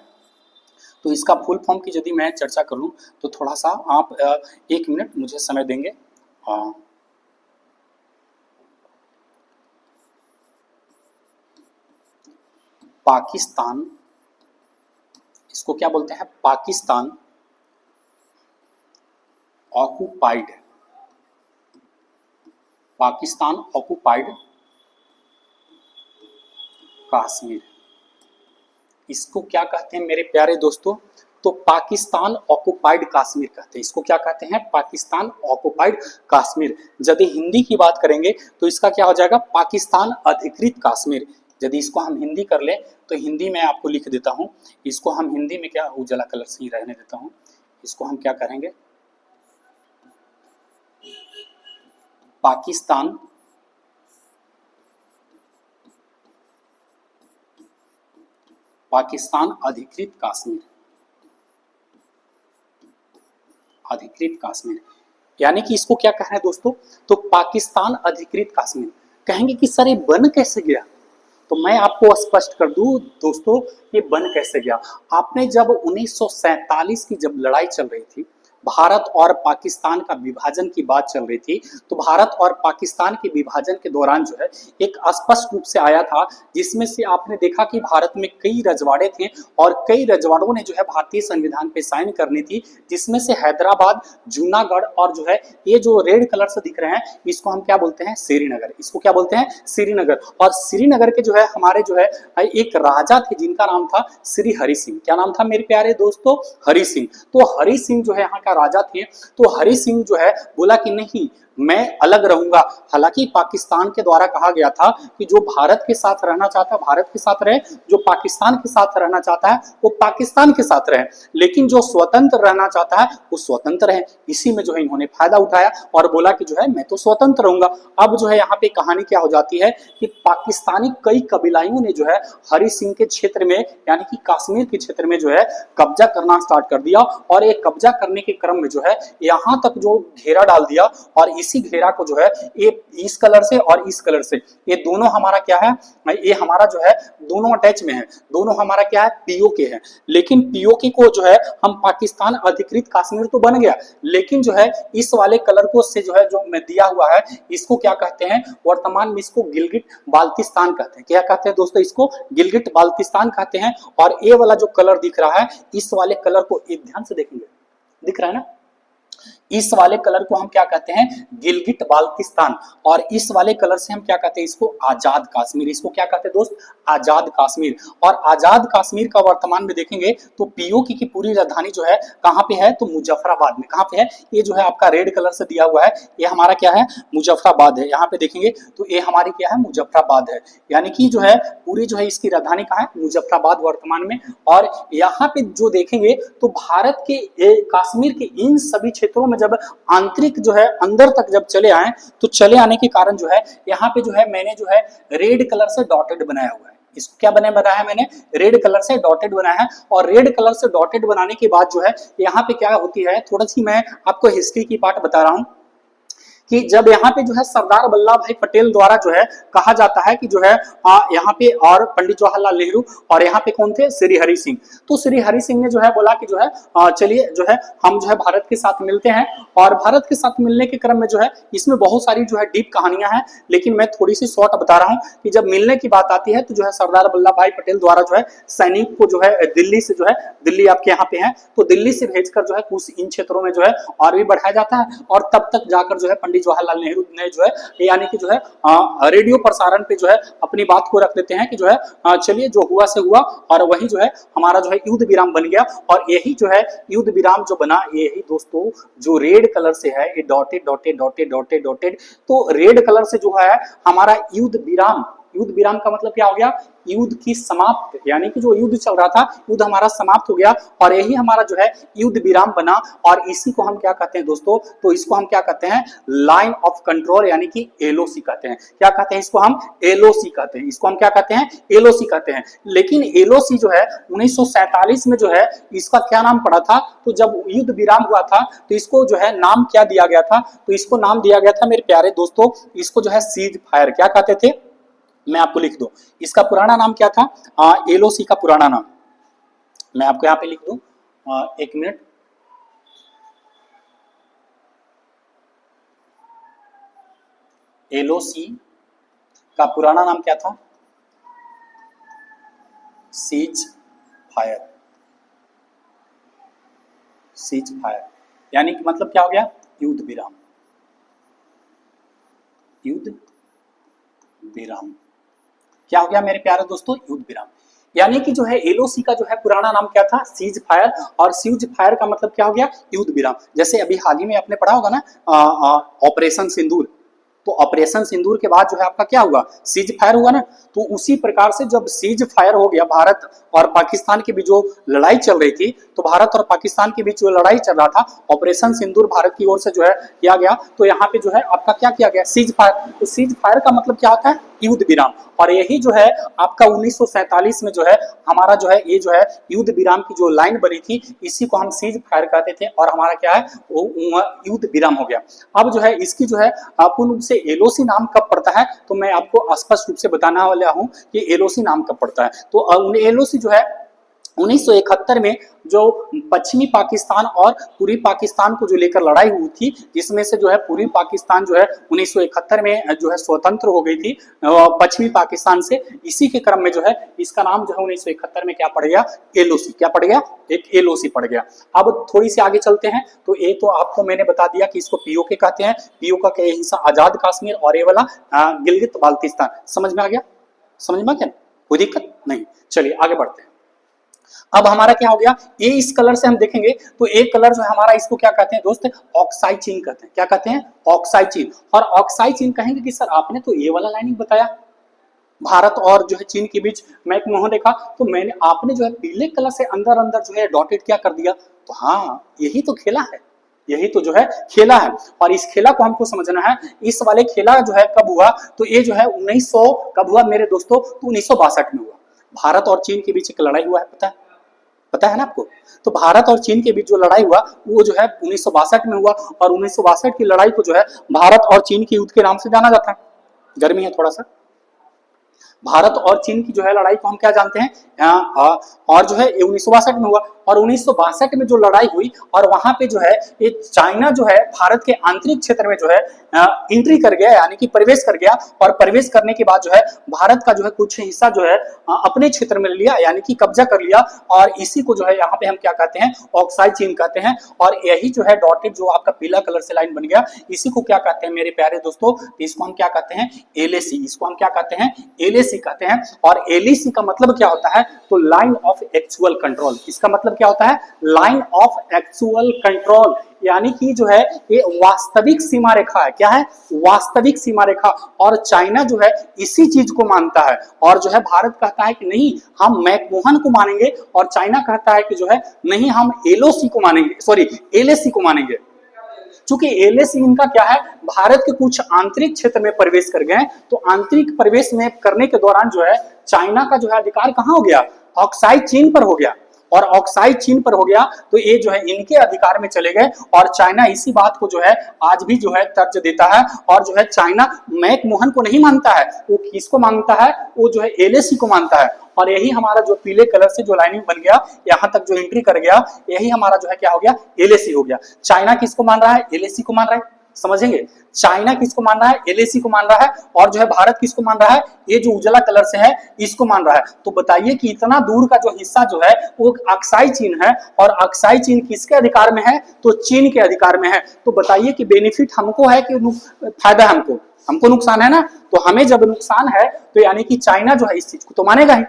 तो इसका फुल फॉर्म की यदि मैं चर्चा करूं तो थोड़ा सा आप 1 मिनट मुझे समय देंगे। पाकिस्तान, इसको क्या बोलते हैं, पाकिस्तान ऑक्युपाइड, पाकिस्तान ऑक्युपाइड कश्मीर, इसको क्या कहते हैं मेरे प्यारे दोस्तों, तो पाकिस्तान ऑक्युपाइड कश्मीर कहते हैं। इसको क्या कहते हैं, पाकिस्तान ऑक्युपाइड कश्मीर। यदि हिंदी की बात करेंगे तो इसका क्या हो जाएगा, पाकिस्तान अधिकृत कश्मीर। यदि इसको हम हिंदी कर लें तो हिंदी में आपको लिख देता हूं, इसको हम हिंदी में क्या उजाला कलर से ही रहने देता हूं, इसको हम क्या करेंगे, पाकिस्तान पाकिस्तान अधिकृत कश्मीर, अधिकृत कश्मीर। यानी कि इसको क्या कहना है दोस्तों, तो पाकिस्तान अधिकृत कश्मीर। कहेंगे कि सर ये बन कैसे गया, तो मैं आपको स्पष्ट कर दूं दोस्तों, ये बन कैसे गया। आपने जब 1947 की जब लड़ाई चल रही थी, भारत और पाकिस्तान का विभाजन की बात चल रही थी, तो भारत और पाकिस्तान के विभाजन के दौरान जो है एक स्पष्ट रूप से आया था, जिसमें से आपने देखा कि भारत में कई रजवाड़े थे और कई रजवाड़ों ने जो है भारतीय संविधान पे साइन करनी थी, जिसमें से हैदराबाद, जूनागढ़ और जो है ये जो रेड कलर से दिख रहे हैं इसको हम क्या बोलते हैं, श्रीनगर। इसको क्या बोलते हैं, श्रीनगर। और श्रीनगर के जो है हमारे जो है एक राजा थे जिनका नाम था श्री हरि सिंह। क्या नाम था मेरे प्यारे दोस्तों, हरि सिंह। तो हरि सिंह जो है यहाँ का राजा थे। तो हरि सिंह जो है बोला कि नहीं मैं अलग रहूंगा। हालांकि पाकिस्तान के द्वारा कहा गया था कि जो भारत के साथ रहना चाहता है भारत के साथ रहे, जो पाकिस्तान के साथ रहना चाहता है वो पाकिस्तान के साथ रहे, लेकिन जो स्वतंत्र रहना चाहता है वो स्वतंत्र रहे। इसी में जो है इन्होंने फायदा उठाया और बोला कि जो है मैं तो स्वतंत्र रहूंगा। अब जो है यहाँ पे कहानी क्या हो जाती है कि पाकिस्तानी कई कबीलाइयों ने जो है हरि सिंह के क्षेत्र में यानी कि कश्मीर के क्षेत्र में जो है कब्जा करना स्टार्ट कर दिया। और एक कब्जा करने के क्रम में जो है यहाँ तक जो घेरा डाल दिया, और इसी घेरा को जो है ये इस कलर से और इस कलर से ये दोनों हमारा क्या है, ये हमारा जो है दोनों अटैच में है, दोनों हमारा क्या है, पीओके है। लेकिन पीओके को जो है हम पाकिस्तान अधिकृत कश्मीर तो बन गया, लेकिन जो है इस वाले कलर को से जो है जो मैं दिया हुआ है इसको क्या कहते हैं, वर्तमान में इसको गिलगिट बाल्टिस्तान कहते हैं। क्या कहते हैं दोस्तों, इसको गिलगिट बाल्टिस्तान कहते हैं। और ये वाला जो कलर दिख रहा है इस वाले कलर को एक ध्यान से देखेंगे, दिख रहा है ना, इस वाले कलर को हम क्या कहते हैं, गिलगिट बाल्टिस्तान। और इस वाले कलर से हम क्या कहते हैं, इसको आजाद कश्मीर। इसको क्या कहते हैं दोस्त, आजाद कश्मीर। और आजाद कश्मीर का वर्तमान में देखेंगे तो पीओके की पूरी राजधानी जो है कहां पे है, तो मुजफ्फराबाद में। कहां पे है, ये जो है आपका रेड कलर से दिया हुआ है ये हमारा क्या है, मुजफ्फराबाद है। यहाँ पे देखेंगे तो ये हमारी क्या है, मुजफ्फराबाद है। यानी कि जो है पूरी जो है इसकी राजधानी कहाँ है, मुजफ्फराबाद वर्तमान में। और यहाँ पे जो देखेंगे तो भारत के कश्मीर के इन सभी क्षेत्रों में जब आंतरिक जो है अंदर तक जब चले आए तो चले आने के कारण जो है यहाँ पे जो है मैंने जो है रेड कलर से डॉटेड बनाया हुआ है। इसको क्या बनाया है मैंने, रेड कलर से डॉटेड बनाया है। और रेड कलर से डॉटेड बनाने के बाद जो है यहाँ पे क्या होती है, थोड़ा सी मैं आपको हिस्ट्री की पार्ट बता रहा हूँ कि जब यहाँ पे जो है सरदार वल्लभ भाई पटेल द्वारा जो है कहा जाता है कि जो है यहाँ पे और पंडित जवाहरलाल नेहरू और यहाँ पे कौन थे, श्री हरि सिंह। तो श्री हरि सिंह ने जो है बोला कि जो है चलिए जो है हम जो है भारत के साथ मिलते हैं। और भारत के साथ मिलने के क्रम में जो है इसमें बहुत सारी जो है डीप कहानियां हैं, लेकिन मैं थोड़ी सी शॉर्ट बता रहा हूँ कि जब मिलने की बात आती है तो जो है सरदार वल्लभ भाई पटेल द्वारा जो है सैनिक को जो है दिल्ली से जो है, दिल्ली आपके यहाँ पे है तो दिल्ली से भेजकर जो है कुछ इन क्षेत्रों में जो है और भी बढ़ाया जाता है। और तब तक जाकर जो है पंडित जवाहरलाल नेहरू ने जो है यानी कि जो है रेडियो प्रसारण पे जो है अपनी बात को रख देते हैं कि जो है चलिए जो हुआ से हुआ, और वही जो है हमारा जो है युद्ध विराम बन गया। और यही जो है युद्ध विराम जो बना, यही दोस्तों जो रेड कलर से है ये dotted dotted dotted dotted dotted, तो रेड कलर से जो है हमारा युद्ध विराम युद्ध विराम का मतलब क्या हो गया, युद्ध की समाप्त, यानी कि जो युद्ध चल रहा था युद्ध हमारा समाप्त हो गया और यही हमारा जो है युद्ध विराम बना। और इसी को हम क्या कहते हैं दोस्तों, तो इसको हम क्या कहते हैं, लाइन ऑफ कंट्रोल यानी कि एलओसी कहते हैं। क्या कहते हैं इसको हम, एलओसी कहते हैं। इसको हम क्या कहते हैं, एलओसी कहते हैं। लेकिन एलओसी जो है 1947 में जो है इसका क्या नाम पड़ा था, तो जब युद्ध विराम हुआ था तो इसको जो है नाम क्या दिया गया था, तो इसको नाम दिया गया था मेरे प्यारे दोस्तों, इसको जो है सीज फायर क्या कहते थे, मैं आपको लिख दूं, इसका पुराना नाम क्या था, एलओसी का पुराना नाम मैं आपको यहां पे लिख दूं, एक मिनट, एलओसी का पुराना नाम क्या था, सीज फायर। सीज फायर यानी कि मतलब क्या हो गया, युद्ध विराम, युद्ध विराम क्या हो गया मेरे प्यारे दोस्तों, युद्ध विराम। यानी कि जो है एलओसी का जो है पुराना नाम क्या था, सीज फायर, और सीज फायर का मतलब क्या हो गया, युद्ध विराम। जैसे अभी हाल ही में आपने पढ़ा होगा ना ऑपरेशन सिंदूर, तो ऑपरेशन सिंदूर के बाद जो है आपका क्या हुआ, सीज फायर हुआ ना। तो उसी प्रकार से जब सीज फायर हो गया, भारत और पाकिस्तान के बीच जो लड़ाई चल रही थी, तो भारत और पाकिस्तान के बीच जो लड़ाई चल रहा था, ऑपरेशन सिंदूर भारत की ओर से जो है किया गया, तो यहाँ पे जो है आपका क्या किया गया, सीज फायर। तो सीज फायर का मतलब क्या होता है, युद्ध विराम। और यही जो है आपका 1947 में जो है हमारा जो है ये जो है युद्ध विराम की जो लाइन बनी थी, इसी को हम सीज फायर कहते थे, और हमारा क्या है वो युद्ध विराम हो गया। अब जो है इसकी जो है पूर्ण रूप से एलओसी नाम कब पड़ता है, तो मैं आपको स्पष्ट रूप से बताना वाला हूं कि एलओसी नाम कब पड़ता है। तो एलओसी जो है 1971 में जो पश्चिमी पाकिस्तान और पूर्वी पाकिस्तान को जो लेकर लड़ाई हुई थी, जिसमें से जो है पूर्वी पाकिस्तान जो है 1971 में जो है स्वतंत्र हो गई थी पश्चिमी पाकिस्तान से। इसी के क्रम में जो है इसका नाम जो है 1971 में क्या पड़ गया, एलओसी क्या पड़ गया, एक एलओसी पड़ गया। अब थोड़ी सी आगे चलते हैं, तो ये तो आपको मैंने बता दिया कि इसको पीओके कहते हैं, पीओके का हिस्सा आजाद कश्मीर और ये वाला गिलगित बाल्टिस्तान। समझ में आ गया, समझ में आ गया, कोई दिक्कत नहीं। चलिए आगे बढ़ते हैं। अब हमारा क्या हो गया, ये इस कलर से हम देखेंगे तो एक कलर जो है हमारा, इसको क्या कहते हैं दोस्त, ऑक्साइचिन कहते हैं। क्या कहते हैं, ऑक्साइचिन। और ऑक्साइचिन कहेंगे कि सर आपने तो ये वाला लाइनिंग बताया, भारत और जो है चीन के बीच मैं एक मोह देखा, तो मैंने आपने जो है पीले कलर से अंदर अंदर जो है डॉटेड क्या कर दिया, तो हाँ यही तो खेला है, यही तो जो है खेला है। और इस खेला को हमको समझना है। इस वाले खेला जो है कब हुआ, तो ये जो है 1900 कब हुआ मेरे दोस्तों, तो 1962 में हुआ। भारत और चीन के बीच एक लड़ाई हुआ है, पता है ना आपको। तो भारत और चीन के बीच जो लड़ाई हुआ वो जो है 1962 में हुआ, और 1962 की लड़ाई को जो है भारत और चीन के युद्ध के नाम से जाना जाता है। गर्मी है थोड़ा सा। भारत और चीन की जो है लड़ाई को हम क्या जानते हैं, और जो है 1962 में हुआ। और 1962 में जो लड़ाई हुई, और वहां पे जो है ये चाइना जो है भारत के आंतरिक क्षेत्र में जो है एंट्री कर गया, यानी कि प्रवेश कर गया। और प्रवेश करने के बाद जो है भारत का जो है कुछ हिस्सा जो है अपने क्षेत्र में लिया, यानी कि कब्जा कर लिया। और इसी को जो है यहाँ पे हम क्या कहते हैं, ऑक्साइड चीन कहते हैं। और यही जो है डॉटेड जो आपका पीला कलर से लाइन बन गया, इसी को क्या कहते हैं मेरे प्यारे दोस्तों, इसको हम क्या कहते हैं, एलएसी। इसको हम क्या कहते हैं, एलएसी कहते हैं। और एलएसी का मतलब क्या होता है, तो लाइन ऑफ एक्चुअल कंट्रोल। इसका मतलब क्या होता है, लाइन ऑफ एक्चुअल कंट्रोल, यानी कि जो है ये वास्तविक सीमा रेखा है। क्या है, वास्तविक सीमा रेखा। और चाइना जो है इसी चीज को मानता है। और जो है भारत कहता है कि नहीं हम मैकमोहन को मानेंगे, और चाइना कहता है कि जो है नहीं हम एलओसी को मानेंगे, सॉरी एलएसी को मानेंगे। चूंकि एलएसी इनका क्या है, भारत के कुछ आंतरिक क्षेत्र में प्रवेश कर गए, तो आंतरिक प्रवेश में करने के दौरान जो है चाइना का जो है अधिकार कहां हो गया, ऑक्साइड चीन पर हो गया। और ऑक्साइड चीन पर हो गया, तो ये जो है इनके अधिकार में चले गए। और चाइना इसी बात को जो है आज भी जो है तर्ज देता है। और जो है चाइना मैकमोहन को नहीं मानता है, वो किसको मानता है, वो जो है एलएसी को मानता है। और यही हमारा जो पीले कलर से जो लाइनिंग बन गया, यहाँ तक जो एंट्री कर गया, यही हमारा जो है क्या हो गया, एलएसी हो गया। चाइना किसको मान रहा है, एलएसी को मान रहा है। समझेंगे, चाइना किसको मान रहा है, एलएसी को मान रहा है। और जो है भारत किसको मान रहा है, ये जो उजला कलर से है इसको मान रहा है। तो बताइए कि इतना दूर का जो हिस्सा जो है वो अक्साई चीन है, और अक्साई चीन किसके अधिकार में है, तो चीन के अधिकार में है। तो बताइए कि बेनिफिट हमको है कि फायदा हमको नुकसान है ना। तो हमें जब नुकसान है तो यानी कि चाइना जो है इस चीज को तो मानेगा ही।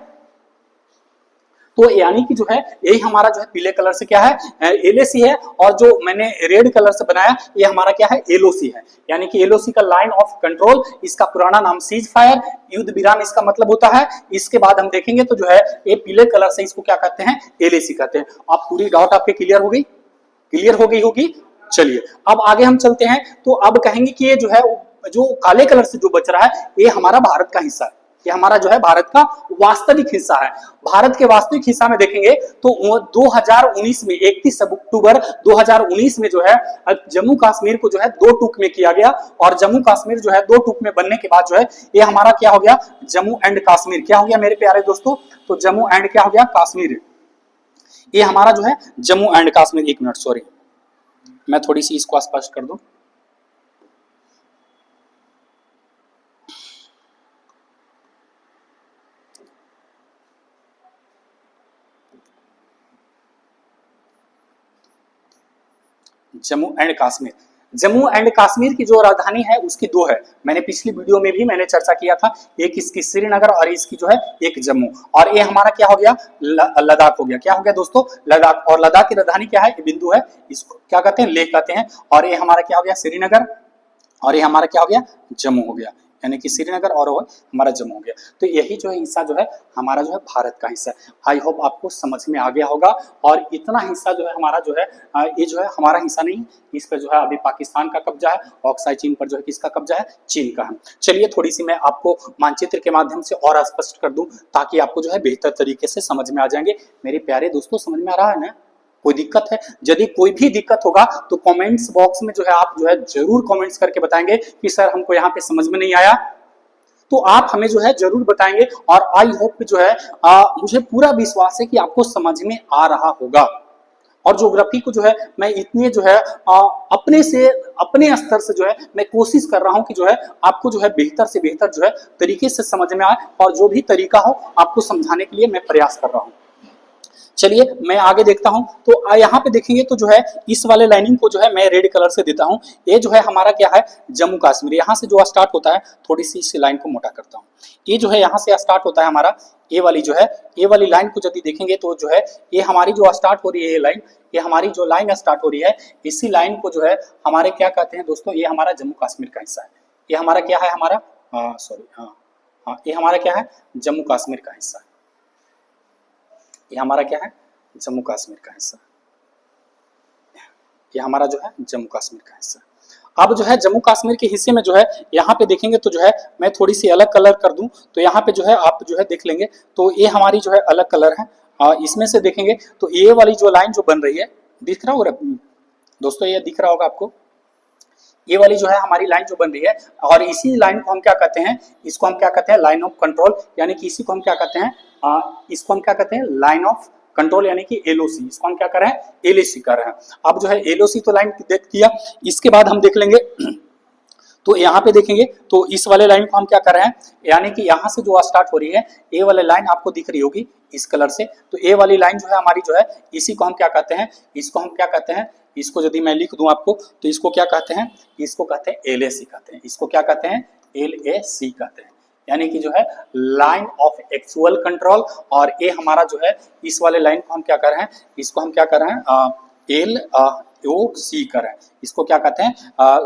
तो यानी कि जो है यही हमारा जो है पीले कलर से क्या है एलएसी है, और जो मैंने रेड कलर से बनाया ये हमारा क्या है एलओसी है। यानी कि एलओसी का लाइन ऑफ कंट्रोल, इसका पुराना नाम सीज फायर, युद्ध विराम इसका मतलब होता है। इसके बाद हम देखेंगे तो जो है ये पीले कलर से इसको क्या कहते हैं एलएसी कहते हैं। आप पूरी डाउट आपके क्लियर हो गई, क्लियर हो गई होगी। चलिए अब आगे हम चलते हैं, तो अब कहेंगे कि ये जो है जो काले कलर से जो बच रहा है ये हमारा भारत का हिस्सा है, ये हमारा जो है भारत का वास्तविक हिस्सा है। भारत के वास्तविक हिस्सा में देखेंगे तो 2019 में 31 अक्टूबर 2019 में जो है जम्मू कश्मीर को जो है 2 टुक में किया गया, और जम्मू कश्मीर जो है 2 टुक में बनने के बाद जो है ये हमारा क्या हो गया जम्मू एंड कश्मीर। क्या हो गया मेरे प्यारे दोस्तों, तो जम्मू एंड क्या हो गया कश्मीर, ये हमारा जो है जम्मू एंड कश्मीर। एक मिनट सॉरी, मैं थोड़ी सी इसको स्पष्ट कर दूं। जम्मू एंड कश्मीर, जम्मू एंड कश्मीर की जो राजधानी है उसकी 2 है, मैंने पिछली वीडियो में भी मैंने चर्चा किया था, एक इसकी श्रीनगर और इसकी जो है एक जम्मू। और ये हमारा क्या हो गया लद्दाख हो गया। क्या हो गया दोस्तों लद्दाख, और लद्दाख की राजधानी क्या है ये बिंदु है, इसको क्या कहते हैं लेह कहते हैं। और ये हमारा क्या हो गया श्रीनगर, और ये हमारा क्या हो गया जम्मू हो गया, यानी कि श्रीनगर और हमारा जम्मू हो गया। तो यही जो है हिस्सा जो है हमारा जो है भारत का हिस्सा है। आई होप आपको समझ में आ गया होगा। और इतना हिस्सा जो है हमारा जो है ये जो है हमारा हिस्सा नहीं, इस पर जो है अभी पाकिस्तान का कब्जा है, ऑक्साई चीन पर जो है किसका कब्जा है चीन का है। चलिए थोड़ी सी मैं आपको मानचित्र के माध्यम से और स्पष्ट कर दूं ताकि आपको जो है बेहतर तरीके से समझ में आ जाएंगे। मेरे प्यारे दोस्तों समझ में आ रहा है ना, कोई दिक्कत है? यदि कोई भी दिक्कत होगा तो कमेंट्स बॉक्स में जो है आप जो है जरूर कमेंट्स करके बताएंगे कि सर हमको यहाँ पे समझ में नहीं आया, तो आप हमें जो है जरूर बताएंगे। और आई होप जो है मुझे पूरा विश्वास है कि आपको समझ में आ रहा होगा। और ज्योग्राफी को जो है मैं इतने जो है अपने स्तर से जो है मैं कोशिश कर रहा हूं कि जो है आपको जो है बेहतर से बेहतर जो है तरीके से समझ में आए, और जो भी तरीका हो आपको समझाने के लिए मैं प्रयास कर रहा हूं। चलिए मैं आगे देखता हूं, तो यहाँ पे देखेंगे तो जो है इस वाले लाइनिंग को जो है मैं रेड कलर से देता हूं। ये जो है हमारा क्या है जम्मू कश्मीर, यहाँ से जो स्टार्ट होता है, थोड़ी सी इस लाइन को मोटा करता हूं, ये जो है यहाँ से स्टार्ट होता है हमारा, ये वाली जो है ये वाली लाइन को यदि देखेंगे तो जो है ये हमारी जो स्टार्ट हो रही है ये लाइन, ये हमारी जो लाइन स्टार्ट हो रही है, इसी लाइन को जो है हमारे क्या कहते हैं दोस्तों, ये हमारा जम्मू कश्मीर का हिस्सा है। ये हमारा क्या है हमारा ये हमारा क्या है जम्मू कश्मीर का हिस्सा, ये हमारा क्या है जम्मू कश्मीर का हिस्सा, ये हमारा जो है जम्मू कश्मीर का हिस्सा। अब जो है जम्मू कश्मीर के हिस्से में जो है यहाँ पे देखेंगे तो जो है मैं थोड़ी सी अलग कलर कर दूं, तो यहाँ पे जो है आप जो है देख लेंगे तो ये हमारी जो है अलग कलर है। इसमें से देखेंगे तो ये वाली जो लाइन जो बन रही है, दिख रहा होगा दोस्तों, ये दिख रहा होगा आपको, ये वाली जो है हमारी लाइन जो बन रही है, और इसी लाइन को हम क्या कहते हैं, इसको हम क्या कहते हैं लाइन ऑफ कंट्रोल, यानी कि इसी को हम क्या कहते हैं इसको हम क्या कहते हैं लाइन ऑफ कंट्रोल, यानी कि एलओसी, इसको हम क्या कर रहे हैं एलओसी कर रहे हैं। अब जो है एलओसी तो लाइन देख किया, इसके बाद हम देख लेंगे तो यहाँ पे देखेंगे तो इस वाले लाइन को हम क्या कर रहे हैं, यानी कि यहाँ से जो स्टार्ट हो रही है ए वाली लाइन आपको दिख रही होगी इस कलर से, तो ए वाली लाइन जो है हमारी जो है इसी को हम क्या कहते हैं, इसको हम क्या कहते हैं, इसको यदि मैं लिख दूं आपको तो इसको क्या कहते हैं, इसको कहते हैं एलएसी कहते हैं, इसको क्या कहते हैं एलएसी कहते हैं, यानी कि जो है लाइन ऑफ एक्चुअल कंट्रोल। और ये हमारा जो है इस वाले लाइन को हम क्या कर रहे हैं, इसको हम क्या कर रहे हैं एलओसी कर रहे हैं, इसको क्या कहते हैं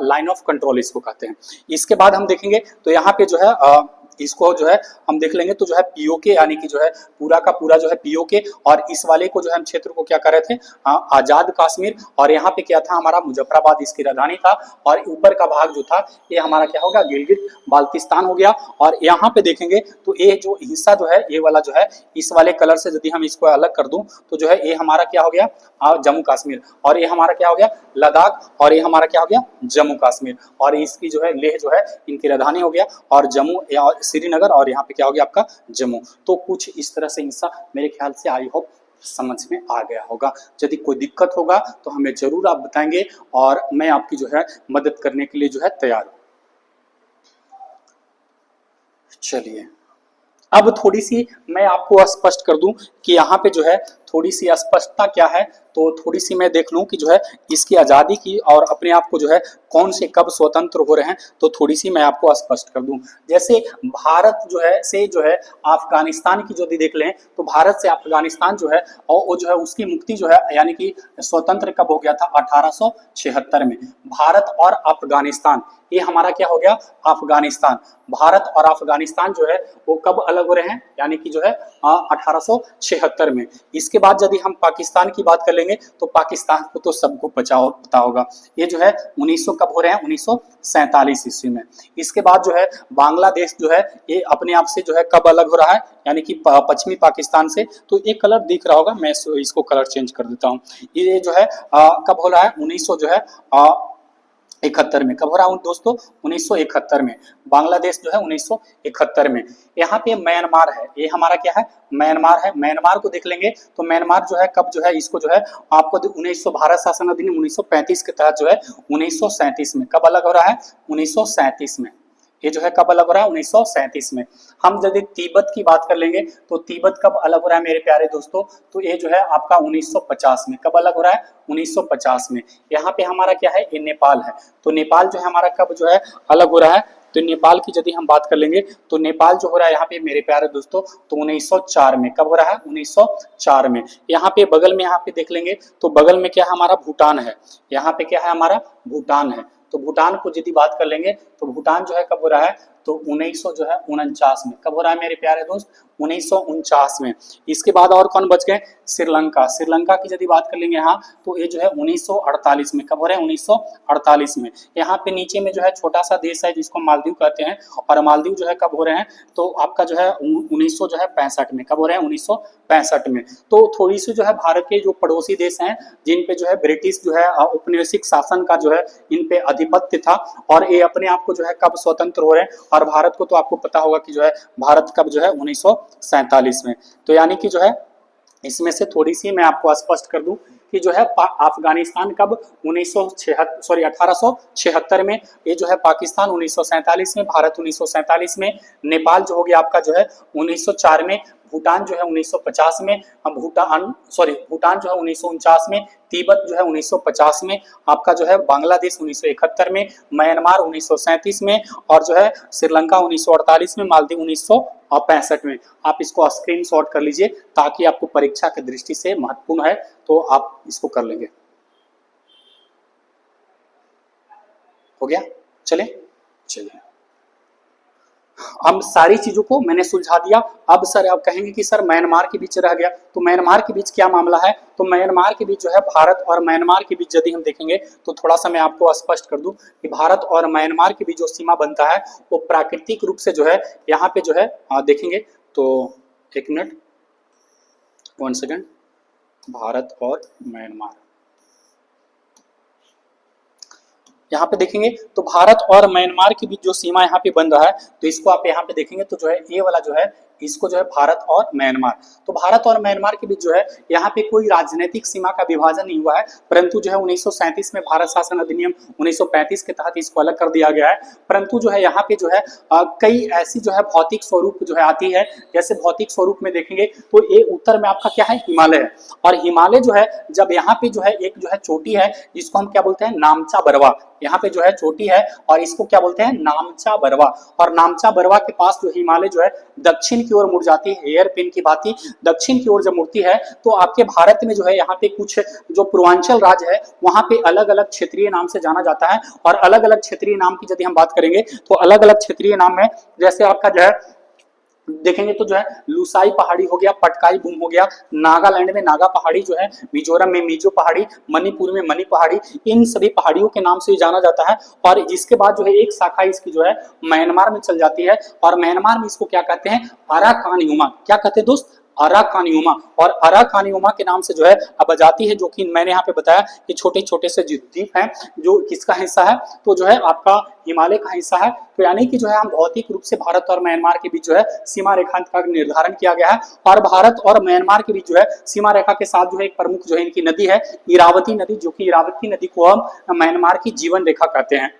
लाइन ऑफ कंट्रोल इसको कहते हैं। इसके बाद हम देखेंगे तो यहाँ पे जो है इसको जो है हम देख लेंगे तो जो है पीओके, यानी कि जो है पूरा का पूरा जो है पीओके, और इस वाले को जो है हम क्षेत्र को क्या कर रहे थे आजाद कश्मीर, और यहाँ पे क्या था हमारा मुजफ्फराबाद इसकी राजधानी था, और ऊपर का भाग जो था ये हमारा क्या होगा गिलगित बाल्टिस्तान हो गया। और यहाँ पे देखेंगे तो ये जो हिस्सा जो है ये वाला जो है इस वाले कलर से यदि हम इसको अलग कर दूं तो जो है ये हमारा क्या हो गया जम्मू कश्मीर, और ये हमारा क्या हो गया लद्दाख, और ये हमारा क्या हो गया जम्मू कश्मीर, और इसकी जो है लेह जो है इनकी राजधानी हो गया, और जम्मू श्रीनगर, और यहाँ पे क्या हो गया आपका जम्मू। तो कुछ इस तरह से हिस्सा मेरे ख्याल से आई होप समझ में आ गया होगा। यदि कोई दिक्कत होगा तो हमें जरूर आप बताएंगे, और मैं आपकी जो है मदद करने के लिए जो है तैयार हूं। चलिए अब थोड़ी सी मैं आपको स्पष्ट कर दूं कि यहाँ पे जो है थोड़ी सी अस्पष्टता क्या है, तो थोड़ी सी मैं देख लूं कि जो है इसकी आज़ादी की और अपने आप को जो है कौन से कब स्वतंत्र हो रहे हैं, तो थोड़ी सी मैं आपको स्पष्ट कर दूं। जैसे भारत जो है से जो है अफगानिस्तान की यदि देख लें तो भारत से अफगानिस्तान जो है और वो जो है उसकी मुक्ति जो है यानी कि स्वतंत्र कब हो गया था, 1876 में। भारत और अफगानिस्तान ये हमारा क्या हो गया, अफगानिस्तान। भारत और अफगानिस्तान जो है वो कब अलग हो रहे हैं, यानी कि जो है 1876 में। इसके बाद यदि हम पाकिस्तान की बात कर लेंगे तो पाकिस्तान को तो सबको पता होगा, ये जो है 1900 कब हो रहे हैं, 1947 ईस्वी में। इसके बाद जो है बांग्लादेश जो है ये अपने आप से जो है कब अलग हो रहा है, यानी कि पश्चिमी पाकिस्तान से। तो एक कलर दिख रहा होगा, मैं इसको कलर चेंज कर देता हूँ। ये जो है कब हो रहा है, 1900 जो है 71 में। कब हो रहा है दोस्तों, 1971 में। बांग्लादेश जो है 1971 में। यहाँ पे म्यांमार है, ये हमारा क्या है, म्यांमार है। म्यांमार को देख लेंगे तो म्यांमार जो है कब जो है इसको जो है आपको 1900 भारत शासन अधिनियम 1935 के तहत जो है 1937 में कब अलग हो रहा है, 1937 में। ये जो है कब अलग हो रहा है, 1937 में। हम यदि तिब्बत की बात कर लेंगे तो तिब्बत कब अलग हो रहा है मेरे प्यारे दोस्तों, तो ये जो है आपका 1950 में। कब अलग हो रहा है, 1950 में। यहाँ पे हमारा क्या है, ये नेपाल है। तो नेपाल जो है हमारा कब जो है अलग हो रहा है, तो नेपाल की यदि हम बात कर लेंगे तो नेपाल जो हो रहा है यहाँ पे मेरे प्यारे दोस्तों तो 1904 में। कब हो रहा है, 1904 में। यहाँ पे बगल में यहाँ पे देख लेंगे तो बगल में क्या है, हमारा भूटान है। यहाँ पे क्या है, हमारा भूटान है। तो भूटान को यदि बात कर लेंगे तो भूटान जो है कब हो रहा है, तो 1900 जो है 49 में। कब हो रहा है मेरे प्यारे दोस्त, 1949 में। इसके बाद और कौन बच गए, श्रीलंका। श्रीलंका की यदि बात कर लेंगे यहाँ तो ये जो है 1948 में। कब हो रहे हैं, 1948 में। यहाँ पे नीचे में जो है छोटा सा देश है जिसको मालदीव कहते हैं, और मालदीव जो है कब हो रहे हैं, तो आपका जो है 1965 में। कब हो रहे हैं, 1965 में। तो थोड़ी सी जो है भारत के जो पड़ोसी देश हैं जिन पे जो है ब्रिटिश जो है औपनिवेशिक शासन का जो है इन पे आधिपत्य था, और ये अपने आप को जो है कब स्वतंत्र हो रहे हैं। और भारत को तो आपको पता होगा कि जो है भारत कब जो है 1947 में। तो यानी कि जो है इसमें से थोड़ी सी मैं आपको स्पष्ट कर दूं कि जो है अफगानिस्तान कब 1876 में, ये जो है पाकिस्तान 1947 में, भारत 1947 में, नेपाल जो हो गया आपका जो है 1904 में, भूटान जो है 1950 में, भूटान जो है 1949 में, तिब्बत जो है 1950 में, आपका जो है बांग्लादेश 1971 में, म्यांमार 1937 में, और जो है श्रीलंका 1948 में, मालदीव 1965 में। आप इसको स्क्रीनशॉट कर लीजिए ताकि आपको परीक्षा की दृष्टि से महत्वपूर्ण है, तो आप इसको कर लेंगे। हो गया, चलिए हम सारी चीजों को मैंने सुलझा दिया। अब सर आप कहेंगे कि सर म्यांमार के बीच रह गया, तो म्यांमार के बीच क्या मामला है, तो म्यांमार के बीच जो है भारत और म्यांमार के बीच यदि हम देखेंगे तो थोड़ा सा मैं आपको स्पष्ट कर दूं कि भारत और म्यांमार के बीच जो सीमा बनता है वो प्राकृतिक रूप से जो है यहाँ पे जो है देखेंगे तो 1 मिनट 1 सेकेंड, भारत और म्यांमार यहाँ पे देखेंगे तो भारत और म्यांमार के बीच जो सीमा यहाँ पे बन रहा है, तो इसको आप यहाँ पे देखेंगे तो जो है ये वाला जो है इसको जो है भारत और म्यांमार। तो भारत और म्यांमार के बीच जो है यहाँ पे कोई राजनीतिक सीमा का विभाजन नहीं हुआ है, परंतु जो है 1937 में भारत शासन अधिनियम 1935 के तहत इसको अलग कर दिया गया है। परंतु जो है यहाँ पे जो है कई ऐसी जो है भौतिक स्वरूप जो है आती है। जैसे भौतिक स्वरूप में देखेंगे तो ये उत्तर में आपका क्या है, हिमालय है। और हिमालय जो है जब यहाँ पे जो है एक जो है चोटी है जिसको हम क्या बोलते हैं, नामचा बरवा। यहाँ पे जो है चोटी है और इसको क्या बोलते हैं, नामचा बरवा। और नामचा बरवा के पास जो हिमालय जो है दक्षिण की ओर मुड़ जाती है, हेयर पिन की भांति दक्षिण की ओर जब मुड़ती है तो आपके भारत में जो है यहाँ पे कुछ जो पूर्वांचल राज्य है वहां पे अलग अलग क्षेत्रीय नाम से जाना जाता है। और अलग अलग क्षेत्रीय नाम की यदि हम बात करेंगे तो अलग अलग क्षेत्रीय नाम है। जैसे आपका जो है देखेंगे तो जो है लुसाई पहाड़ी हो गया, पटकाई बूम हो गया, नागालैंड में नागा पहाड़ी जो है, मिजोरम में मिजो पहाड़ी, मणिपुर में मणि पहाड़ी, इन सभी पहाड़ियों के नाम से जाना जाता है। और इसके बाद जो है एक शाखा इसकी जो है म्यांमार में चल जाती है, और म्यांमार में इसको क्या कहते हैं, अराकान युमा। क्या कहते हैं दोस्त, अराकान युमा। और अराकान युमा के नाम से जो है अब जाती है, जो कि मैंने यहाँ पे बताया कि छोटे छोटे से द्वीप हैं जो किसका हिस्सा है, तो जो है आपका हिमालय का हिस्सा है। तो यानी कि जो है हम भौतिक रूप से भारत और म्यांमार के बीच जो है सीमा रेखा का निर्धारण किया गया है। और भारत और म्यांमार के बीच जो है सीमा रेखा के साथ जो है एक प्रमुख जो है इनकी नदी है इरावती नदी, जो कि इरावती नदी को हम म्यांमार की जीवन रेखा कहते हैं।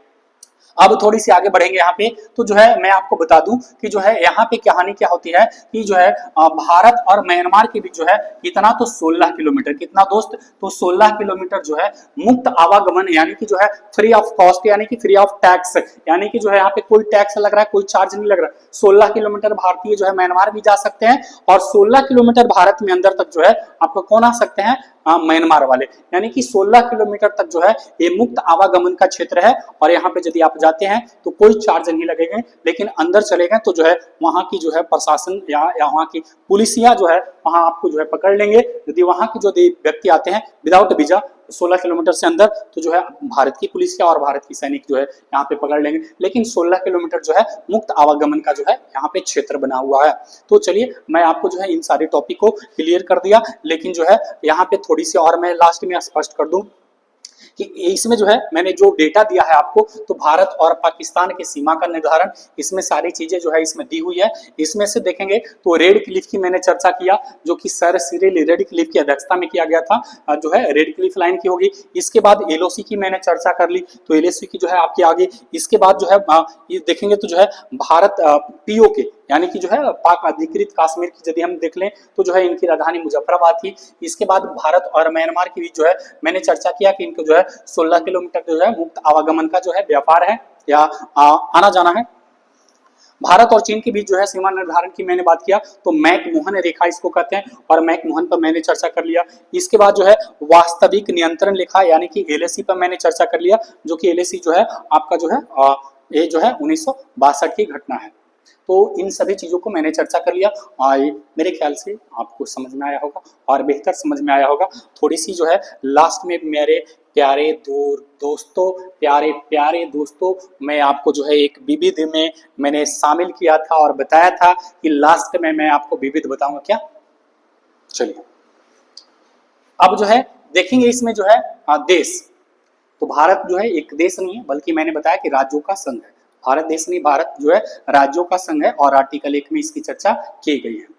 अब थोड़ी सी आगे बढ़ेंगे यहाँ पे, तो जो है मैं आपको बता दूं कि जो है यहाँ पे कहानी क्या होती है कि जो है भारत और म्यांमार के बीच जो है इतना तो 16 किलोमीटर, कितना दोस्त, तो 16 किलोमीटर जो है मुक्त आवागमन, यानी कि जो है फ्री ऑफ कॉस्ट, यानी कि फ्री ऑफ टैक्स, यानी कि जो है यहाँ पे कोई टैक्स लग रहा है, कोई चार्ज नहीं लग रहा है। 16 किलोमीटर भारतीय जो है म्यांमार भी जा सकते हैं और 16 किलोमीटर भारत में अंदर तक जो है आपको कौन आ सकते हैं, म्यांमार वाले, यानी कि 16 किलोमीटर तक जो है ये मुक्त आवागमन का क्षेत्र है। और यहाँ पे यदि आप जाते हैं तो कोई चार्ज नहीं लगेगा, लेकिन अंदर चले गए तो जो है वहां की जो है प्रशासन या वहां की पुलिसिया जो है वहां आपको जो है पकड़ लेंगे। यदि वहां के जो व्यक्ति आते हैं विदाउट वीजा 16 किलोमीटर से अंदर, तो जो है भारत की पुलिसिया और भारत की सैनिक जो है यहाँ पे पकड़ लेंगे। लेकिन 16 किलोमीटर जो है मुक्त आवागमन का जो है यहाँ पे क्षेत्र बना हुआ है। तो चलिए मैं आपको जो है इन सारे टॉपिक को क्लियर कर दिया, लेकिन जो है यहाँ पे थोड़ी सी और मैं लास्ट में स्पष्ट कर दूं कि इसमें जो है मैंने जो डेटा दिया है आपको, तो भारत और पाकिस्तान की सीमा का निर्धारण, इसमें सारी चीजें जो है इसमें दी हुई है। इसमें से देखेंगे तो रेड क्लिफ की मैंने चर्चा किया, जो कि सर सिरिल रेड क्लिफ की अध्यक्षता में किया गया था, जो है रेड क्लिफ लाइन की होगी। इसके बाद एलओसी की मैंने चर्चा कर ली, तो एलओसी की जो है आपकी आगे। इसके बाद जो है ये देखेंगे तो जो है भारत पीओके, यानी कि जो है पाक अधिकृत कश्मीर की यदि हम देख लें तो जो है इनकी राजधानी मुजफ्फराबाद थी। इसके बाद भारत और म्यांमार के बीच जो है मैंने चर्चा किया कि इनको जो है 16 किलोमीटर जो है मुक्त आवागमन का जो है व्यापार है या आना जाना है। भारत और चीन के बीच जो है सीमा निर्धारण की मैंने बात किया, तो मैकमोहन रेखा इसको कहते हैं, और मैकमोहन पर मैंने चर्चा कर लिया। इसके बाद जो है वास्तविक नियंत्रण रेखा, यानी कि एलएसी पर मैंने चर्चा कर लिया, जो कि एलएसी जो है आपका जो है ये जो है 1962 की घटना है। तो इन सभी चीजों को मैंने चर्चा कर लिया, मेरे ख्याल से आपको समझ में आया होगा और बेहतर समझ में आया होगा। थोड़ी सी जो है लास्ट में मेरे प्यारे दोस्तों, प्यारे दोस्तों, मैं आपको जो है एक विविध में मैंने शामिल किया था और बताया था कि लास्ट में मैं आपको विविध बताऊंगा क्या। चलिए अब जो है देखेंगे इसमें जो है देश, तो भारत जो है एक देश नहीं है, बल्कि मैंने बताया कि राज्यों का संघ है। भारत देश नहीं, भारत जो है राज्यों का संघ है, और आर्टिकल 1 में इसकी चर्चा की गई है।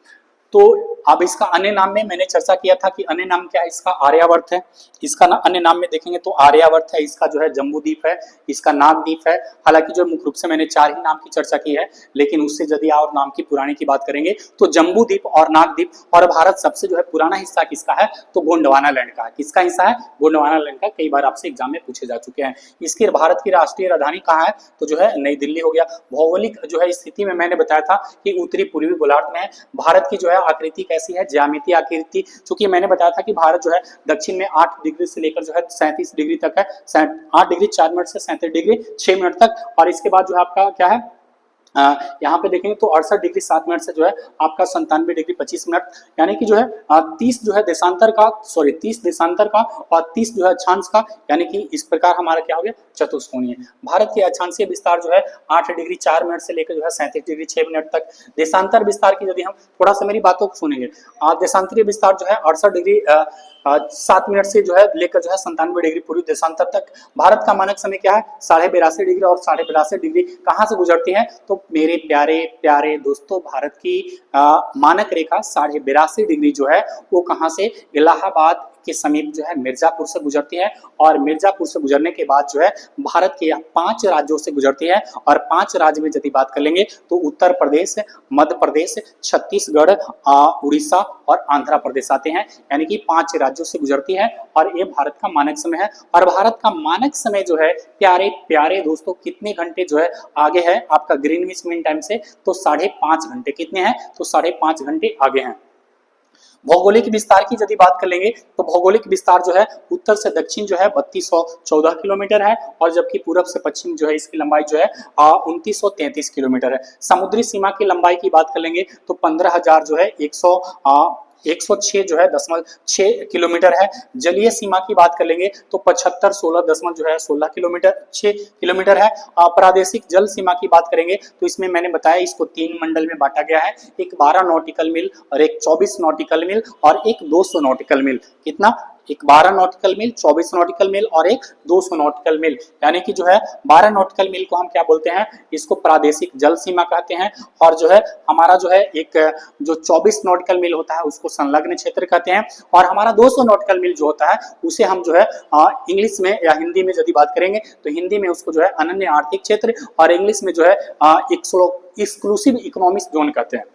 तो अब इसका अन्य नाम में मैंने चर्चा किया था कि अन्य नाम क्या है, इसका आर्यावर्त है। इसका अन्य नाम में देखेंगे तो आर्यावर्त है, इसका जो है जम्बूद्वीप है, इसका नागद्वीप है। हालांकि जो मुख्य रूप से मैंने 4 ही नाम की चर्चा की है, लेकिन उससे यदि और नाम की पुराने की बात करेंगे तो जम्बूद्वीप और नागद्वीप। और भारत सबसे जो है पुराना हिस्सा किसका है, तो गोंडवाना लैंड का है। किसका हिस्सा है, गोंडवाना लैंड का। कई बार आपसे एग्जाम में पूछे जा चुके हैं। इसकी भारत की राष्ट्रीय राजधानी कहाँ है, तो जो है नई दिल्ली हो गया। भौगोलिक जो है स्थिति में मैंने बताया था कि उत्तरी पूर्वी गोलार्ध में है। भारत की जो है आकृति कैसी है, ज्यामितीय आकृति, चूंकि मैंने बताया था कि भारत जो है दक्षिण में 8 डिग्री से लेकर जो है 37 डिग्री तक है, 8 डिग्री 4 मिनट से 37 डिग्री 6 मिनट तक। और इसके बाद जो है आपका क्या है, यहाँ पे देखेंगे तो 68 डिग्री 7 मिनट से जो है आपका 97 डिग्री 25 मिनट, यानी कि जो है 30 जो है देशांतर का, 30 देशांतर का और 30 जो है अक्षांश का, यानी कि इस प्रकार हमारा क्या हो गया, चतुष्कोणीय। भारत के अक्षांशीय विस्तार जो है 8 डिग्री 4 मिनट से लेकर जो है 37 डिग्री 6 मिनट तक। देशांतर विस्तार की यदि हम थोड़ा सा मेरी बातों को सुनेंगे, देशांतरीय विस्तार जो है 68 डिग्री 7 मिनट से जो है लेकर जो है 97 डिग्री पूर्वी देशांतर तक। भारत का मानक समय क्या है, 82.5 डिग्री, और 82.5 डिग्री कहाँ से गुजरती है, तो मेरे प्यारे दोस्तों, भारत की मानक रेखा 82.5 डिग्री जो है वो कहाँ से, इलाहाबाद के समीप जो है मिर्जापुर से गुजरती है। और मिर्जापुर से गुजरने के बाद जो है भारत के 5 राज्यों से गुजरती है। और 5 राज्य में यदि बात कर लेंगे तो उत्तर प्रदेश, मध्य प्रदेश, छत्तीसगढ़, उड़ीसा और आंध्र प्रदेश आते हैं, यानी कि 5 राज्यों से गुजरती है। और ये भारत का मानक समय है। और भारत का मानक समय जो है प्यारे दोस्तों कितने घंटे जो है आगे है आपका ग्रीनविच मीन टाइम से, तो 5.5 घंटे। कितने हैं, तो 5.5 घंटे आगे हैं। भौगोलिक विस्तार की यदि बात कर लेंगे तो भौगोलिक विस्तार जो है उत्तर से दक्षिण जो है 3214 किलोमीटर है, और जबकि पूरब से पश्चिम जो है इसकी लंबाई जो है 2933 किलोमीटर है। समुद्री सीमा की लंबाई की बात कर लेंगे तो 15,000 जो है 106 जो है 6 किलोमीटर है। जलीय सीमा की बात कर लेंगे तो 16 किलोमीटर 6 किलोमीटर है। प्रादेशिक जल सीमा की बात करेंगे तो इसमें मैंने बताया इसको 3 मंडल में बांटा गया है, एक 12 नॉटिकल मील और एक 24 नॉटिकल मील और एक 200 नॉटिकल मील। कितना, एक 12 नॉटिकल मील, 24 नॉटिकल मील और एक 200 नॉटिकल मील, यानी कि जो है 12 नॉटिकल मील को हम क्या बोलते हैं, इसको प्रादेशिक जल सीमा कहते हैं। और जो है हमारा जो है एक जो 24 नॉटिकल मील होता है उसको संलग्न क्षेत्र कहते हैं। और हमारा 200 नॉटिकल मील जो होता है उसे हम जो है इंग्लिश में या हिंदी में यदि बात करेंगे तो हिंदी में उसको जो है अनन्य आर्थिक क्षेत्र और इंग्लिश में जो है एक्सक्लूसिव इकोनॉमिक जोन कहते हैं।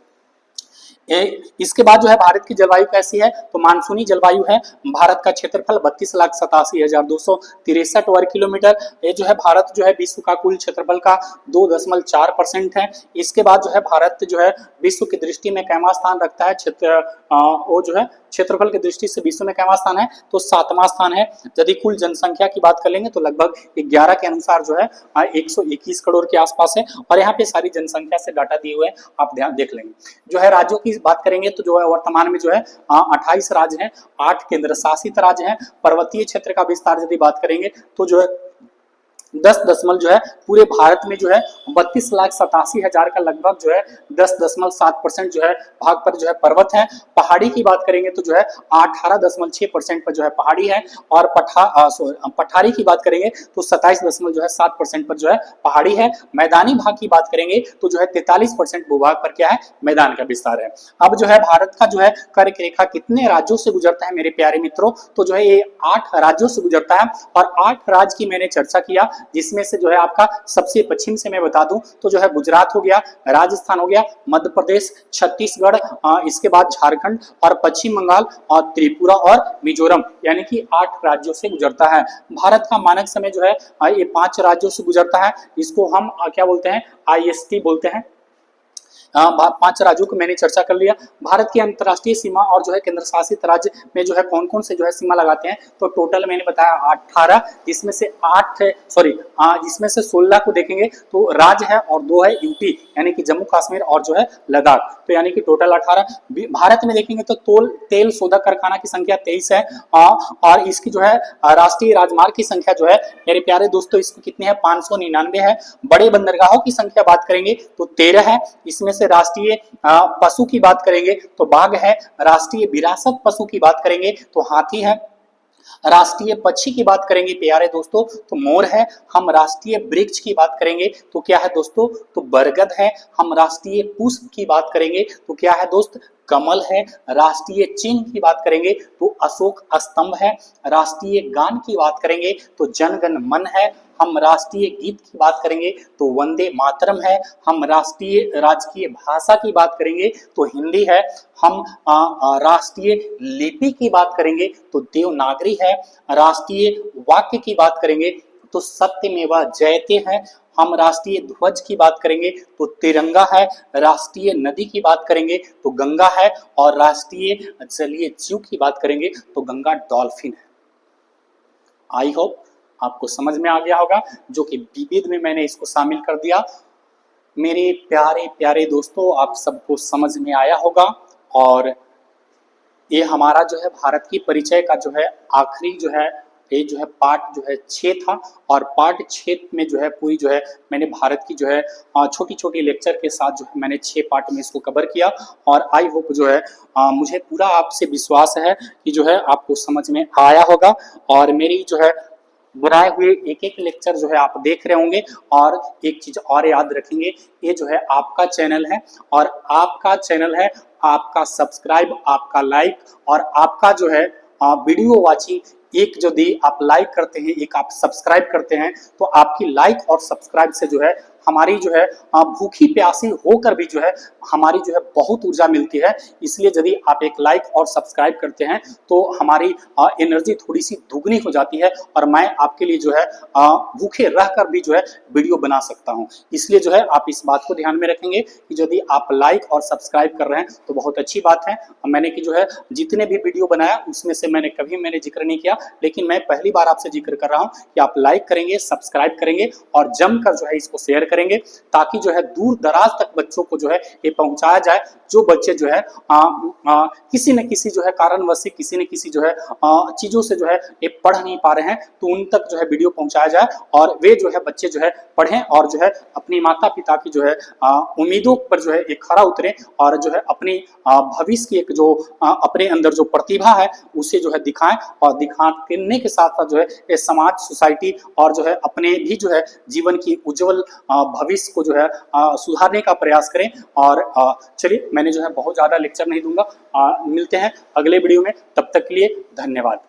इसके बाद जो है भारत की जलवायु कैसी है, तो मानसूनी जलवायु है। भारत का क्षेत्रफल 32,87,263 वर्ग किलोमीटर। ये जो है भारत जो है विश्व का कुल क्षेत्रफल का 2.4% है। इसके बाद जो है भारत जो है विश्व की दृष्टि में कैवा स्थान रखता है, वो जो है क्षेत्रफल की दृष्टि से विश्व में कैवा स्थान है, तो 7वां स्थान है। यदि कुल जनसंख्या की बात कर लेंगे तो लगभग 11 के अनुसार जो है 121 करोड़ के आसपास है। और यहाँ पे सारी जनसंख्या से डाटा दिए हुए हैं, आप ध्यान देख लेंगे। जो है राज्यों की बात करेंगे तो जो है वर्तमान में जो है 28 राज्य हैं, 8 केंद्र शासित राज्य हैं। पर्वतीय क्षेत्र का विस्तार यदि बात करेंगे तो जो है 10 दशमलव जो है पूरे भारत में जो है 32,87,000 का लगभग जो है 10.7% जो है भाग पर जो है पर्वत है। पहाड़ी की बात करेंगे तो जो है 18.6% पर जो है पहाड़ी है। और पठारी की बात करेंगे तो 27.7% पर जो है पहाड़ी है। मैदानी भाग की बात करेंगे तो जो है 43% भूभाग पर क्या है, मैदान का विस्तार है। अब जो है भारत का जो है कर्क रेखा कितने राज्यों से गुजरता है मेरे प्यारे मित्रों, तो जो है ये 8 राज्यों से गुजरता है। और 8 राज्य की मैंने चर्चा किया, जिसमें से जो है आपका सबसे पश्चिम से मैं बता दूं तो जो है गुजरात हो गया, राजस्थान हो गया, मध्य प्रदेश, छत्तीसगढ़, इसके बाद झारखंड और पश्चिम बंगाल और त्रिपुरा और मिजोरम, यानी कि 8 राज्यों से गुजरता है। भारत का मानक समय जो है ये 5 राज्यों से गुजरता है। इसको हम क्या बोलते हैं, IST बोलते हैं। 5 राज्यों को मैंने चर्चा कर लिया। भारत की अंतर्राष्ट्रीय सीमा और जो है केंद्र शासित राज्य में जो है कौन कौन से जो है सीमा लगाते हैं, तो टोटल मैंने बताया 18, जिसमें से 16 को देखेंगे तो राज्य है और 2 है यूटी, यानी कि जम्मू कश्मीर और जो है लद्दाख, तो यानी कि टोटल 18। भारत में देखेंगे तो तेल शोधक कारखाना की संख्या 23 है। और इसकी जो है राष्ट्रीय राजमार्ग की संख्या जो है मेरे प्यारे दोस्तों इसकी कितनी है, 599 है। बड़े बंदरगाहों की संख्या बात करेंगे तो 13 है। इसमें से राष्ट्रीय पशु की बात करेंगे तो बाघ है, राष्ट्रीय विरासत पशु की बात करेंगे तो हाथी है, राष्ट्रीय पक्षी की बात करेंगे प्यारे दोस्तों तो मोर है। हम राष्ट्रीय वृक्ष की बात करेंगे तो क्या है दोस्तों, तो बरगद है। हम राष्ट्रीय पुष्प की बात करेंगे तो क्या है दोस्त, कमल है। राष्ट्रीय चिन्ह की बात करेंगे तो अशोक स्तंभ है। राष्ट्रीय गान की बात करेंगे तो जनगण मन है। हम राष्ट्रीय गीत की बात करेंगे तो वंदे मातरम है। हम राजकीय भाषा की बात करेंगे तो हिंदी है। हम राष्ट्रीय लिपि की बात करेंगे तो देवनागरी है। राष्ट्रीय वाक्य की बात करेंगे तो सत्यमेव जयते है। हम राष्ट्रीय ध्वज की बात करेंगे तो तिरंगा है। राष्ट्रीय नदी की बात करेंगे तो गंगा है। और राष्ट्रीय जलीय जीव की बात करेंगे तो गंगा डॉल्फिन है। आई होप आपको समझ में आ गया होगा, जो कि विविध में मैंने इसको शामिल कर दिया। मेरे प्यारे प्यारे दोस्तों, आप सबको समझ में आया होगा। और ये हमारा जो है भारत की परिचय का जो है आखिरी जो है ये जो है पार्ट जो है 6 था। और पार्ट 6 में जो है पूरी जो है मैंने भारत की जो है छोटी छोटी लेक्चर के साथ जो है मैंने 6 पार्ट में इसको कवर किया। और आई होप जो है मुझे पूरा आपसे विश्वास है कि जो है आपको समझ में आया होगा। और मेरी जो है बनाए हुए एक एक लेक्चर जो है आप देख रहे होंगे। और एक चीज और याद रखेंगे, ये जो है आपका चैनल है और आपका चैनल है, आपका सब्सक्राइब, आपका लाइक और आपका जो है वीडियो वॉचिंग, एक यदि आप लाइक करते हैं, एक आप सब्सक्राइब करते हैं, तो आपकी लाइक और सब्सक्राइब से जो है हमारी जो है भूखी प्यासी होकर भी जो है हमारी जो है बहुत ऊर्जा मिलती है। इसलिए यदि आप एक लाइक और सब्सक्राइब करते हैं तो हमारी एनर्जी थोड़ी सी दुगनी हो जाती है और मैं आपके लिए जो है भूखे रहकर भी जो है वीडियो बना सकता हूं। इसलिए जो है आप इस बात को ध्यान में रखेंगे कि यदि आप लाइक और सब्सक्राइब कर रहे हैं तो बहुत अच्छी बात है। मैंने कि जो है जितने भी वीडियो बनाया उसमें से मैंने जिक्र नहीं किया, लेकिन मैं पहली बार आपसे जिक्र कर रहा हूं कि आप लाइक करेंगे, सब्सक्राइब करेंगे और जमकर जो है इसको शेयर करेंगे। करेंगे, ताकि जो है दूर दराज तक बच्चों को जो है ये पहुंचाया जाए। जो बच्चे जो है किसी न किसी जो है कारणवश से, किसी न किसी जो है चीजों से जो है ये पढ़ नहीं पा रहे हैं, तो उन तक जो है वीडियो पहुंचाया जाए और वे जो है बच्चे जो है पढ़ें और जो है अपनी माता पिता की जो है उम्मीदों पर जो है एक खरा उतरे और जो है अपनी भविष्य की एक जो अपने अंदर जो प्रतिभा है उसे जो है दिखाएं, और दिखाने के साथ साथ जो है ये समाज, सोसाइटी और जो है अपने भी जो है जीवन की उज्जवल भविष्य को जो है सुधारने का प्रयास करें। और चलिए, मैंने जो है बहुत ज्यादा लेक्चर नहीं दूंगा, मिलते हैं अगले वीडियो में, तब तक के लिए धन्यवाद।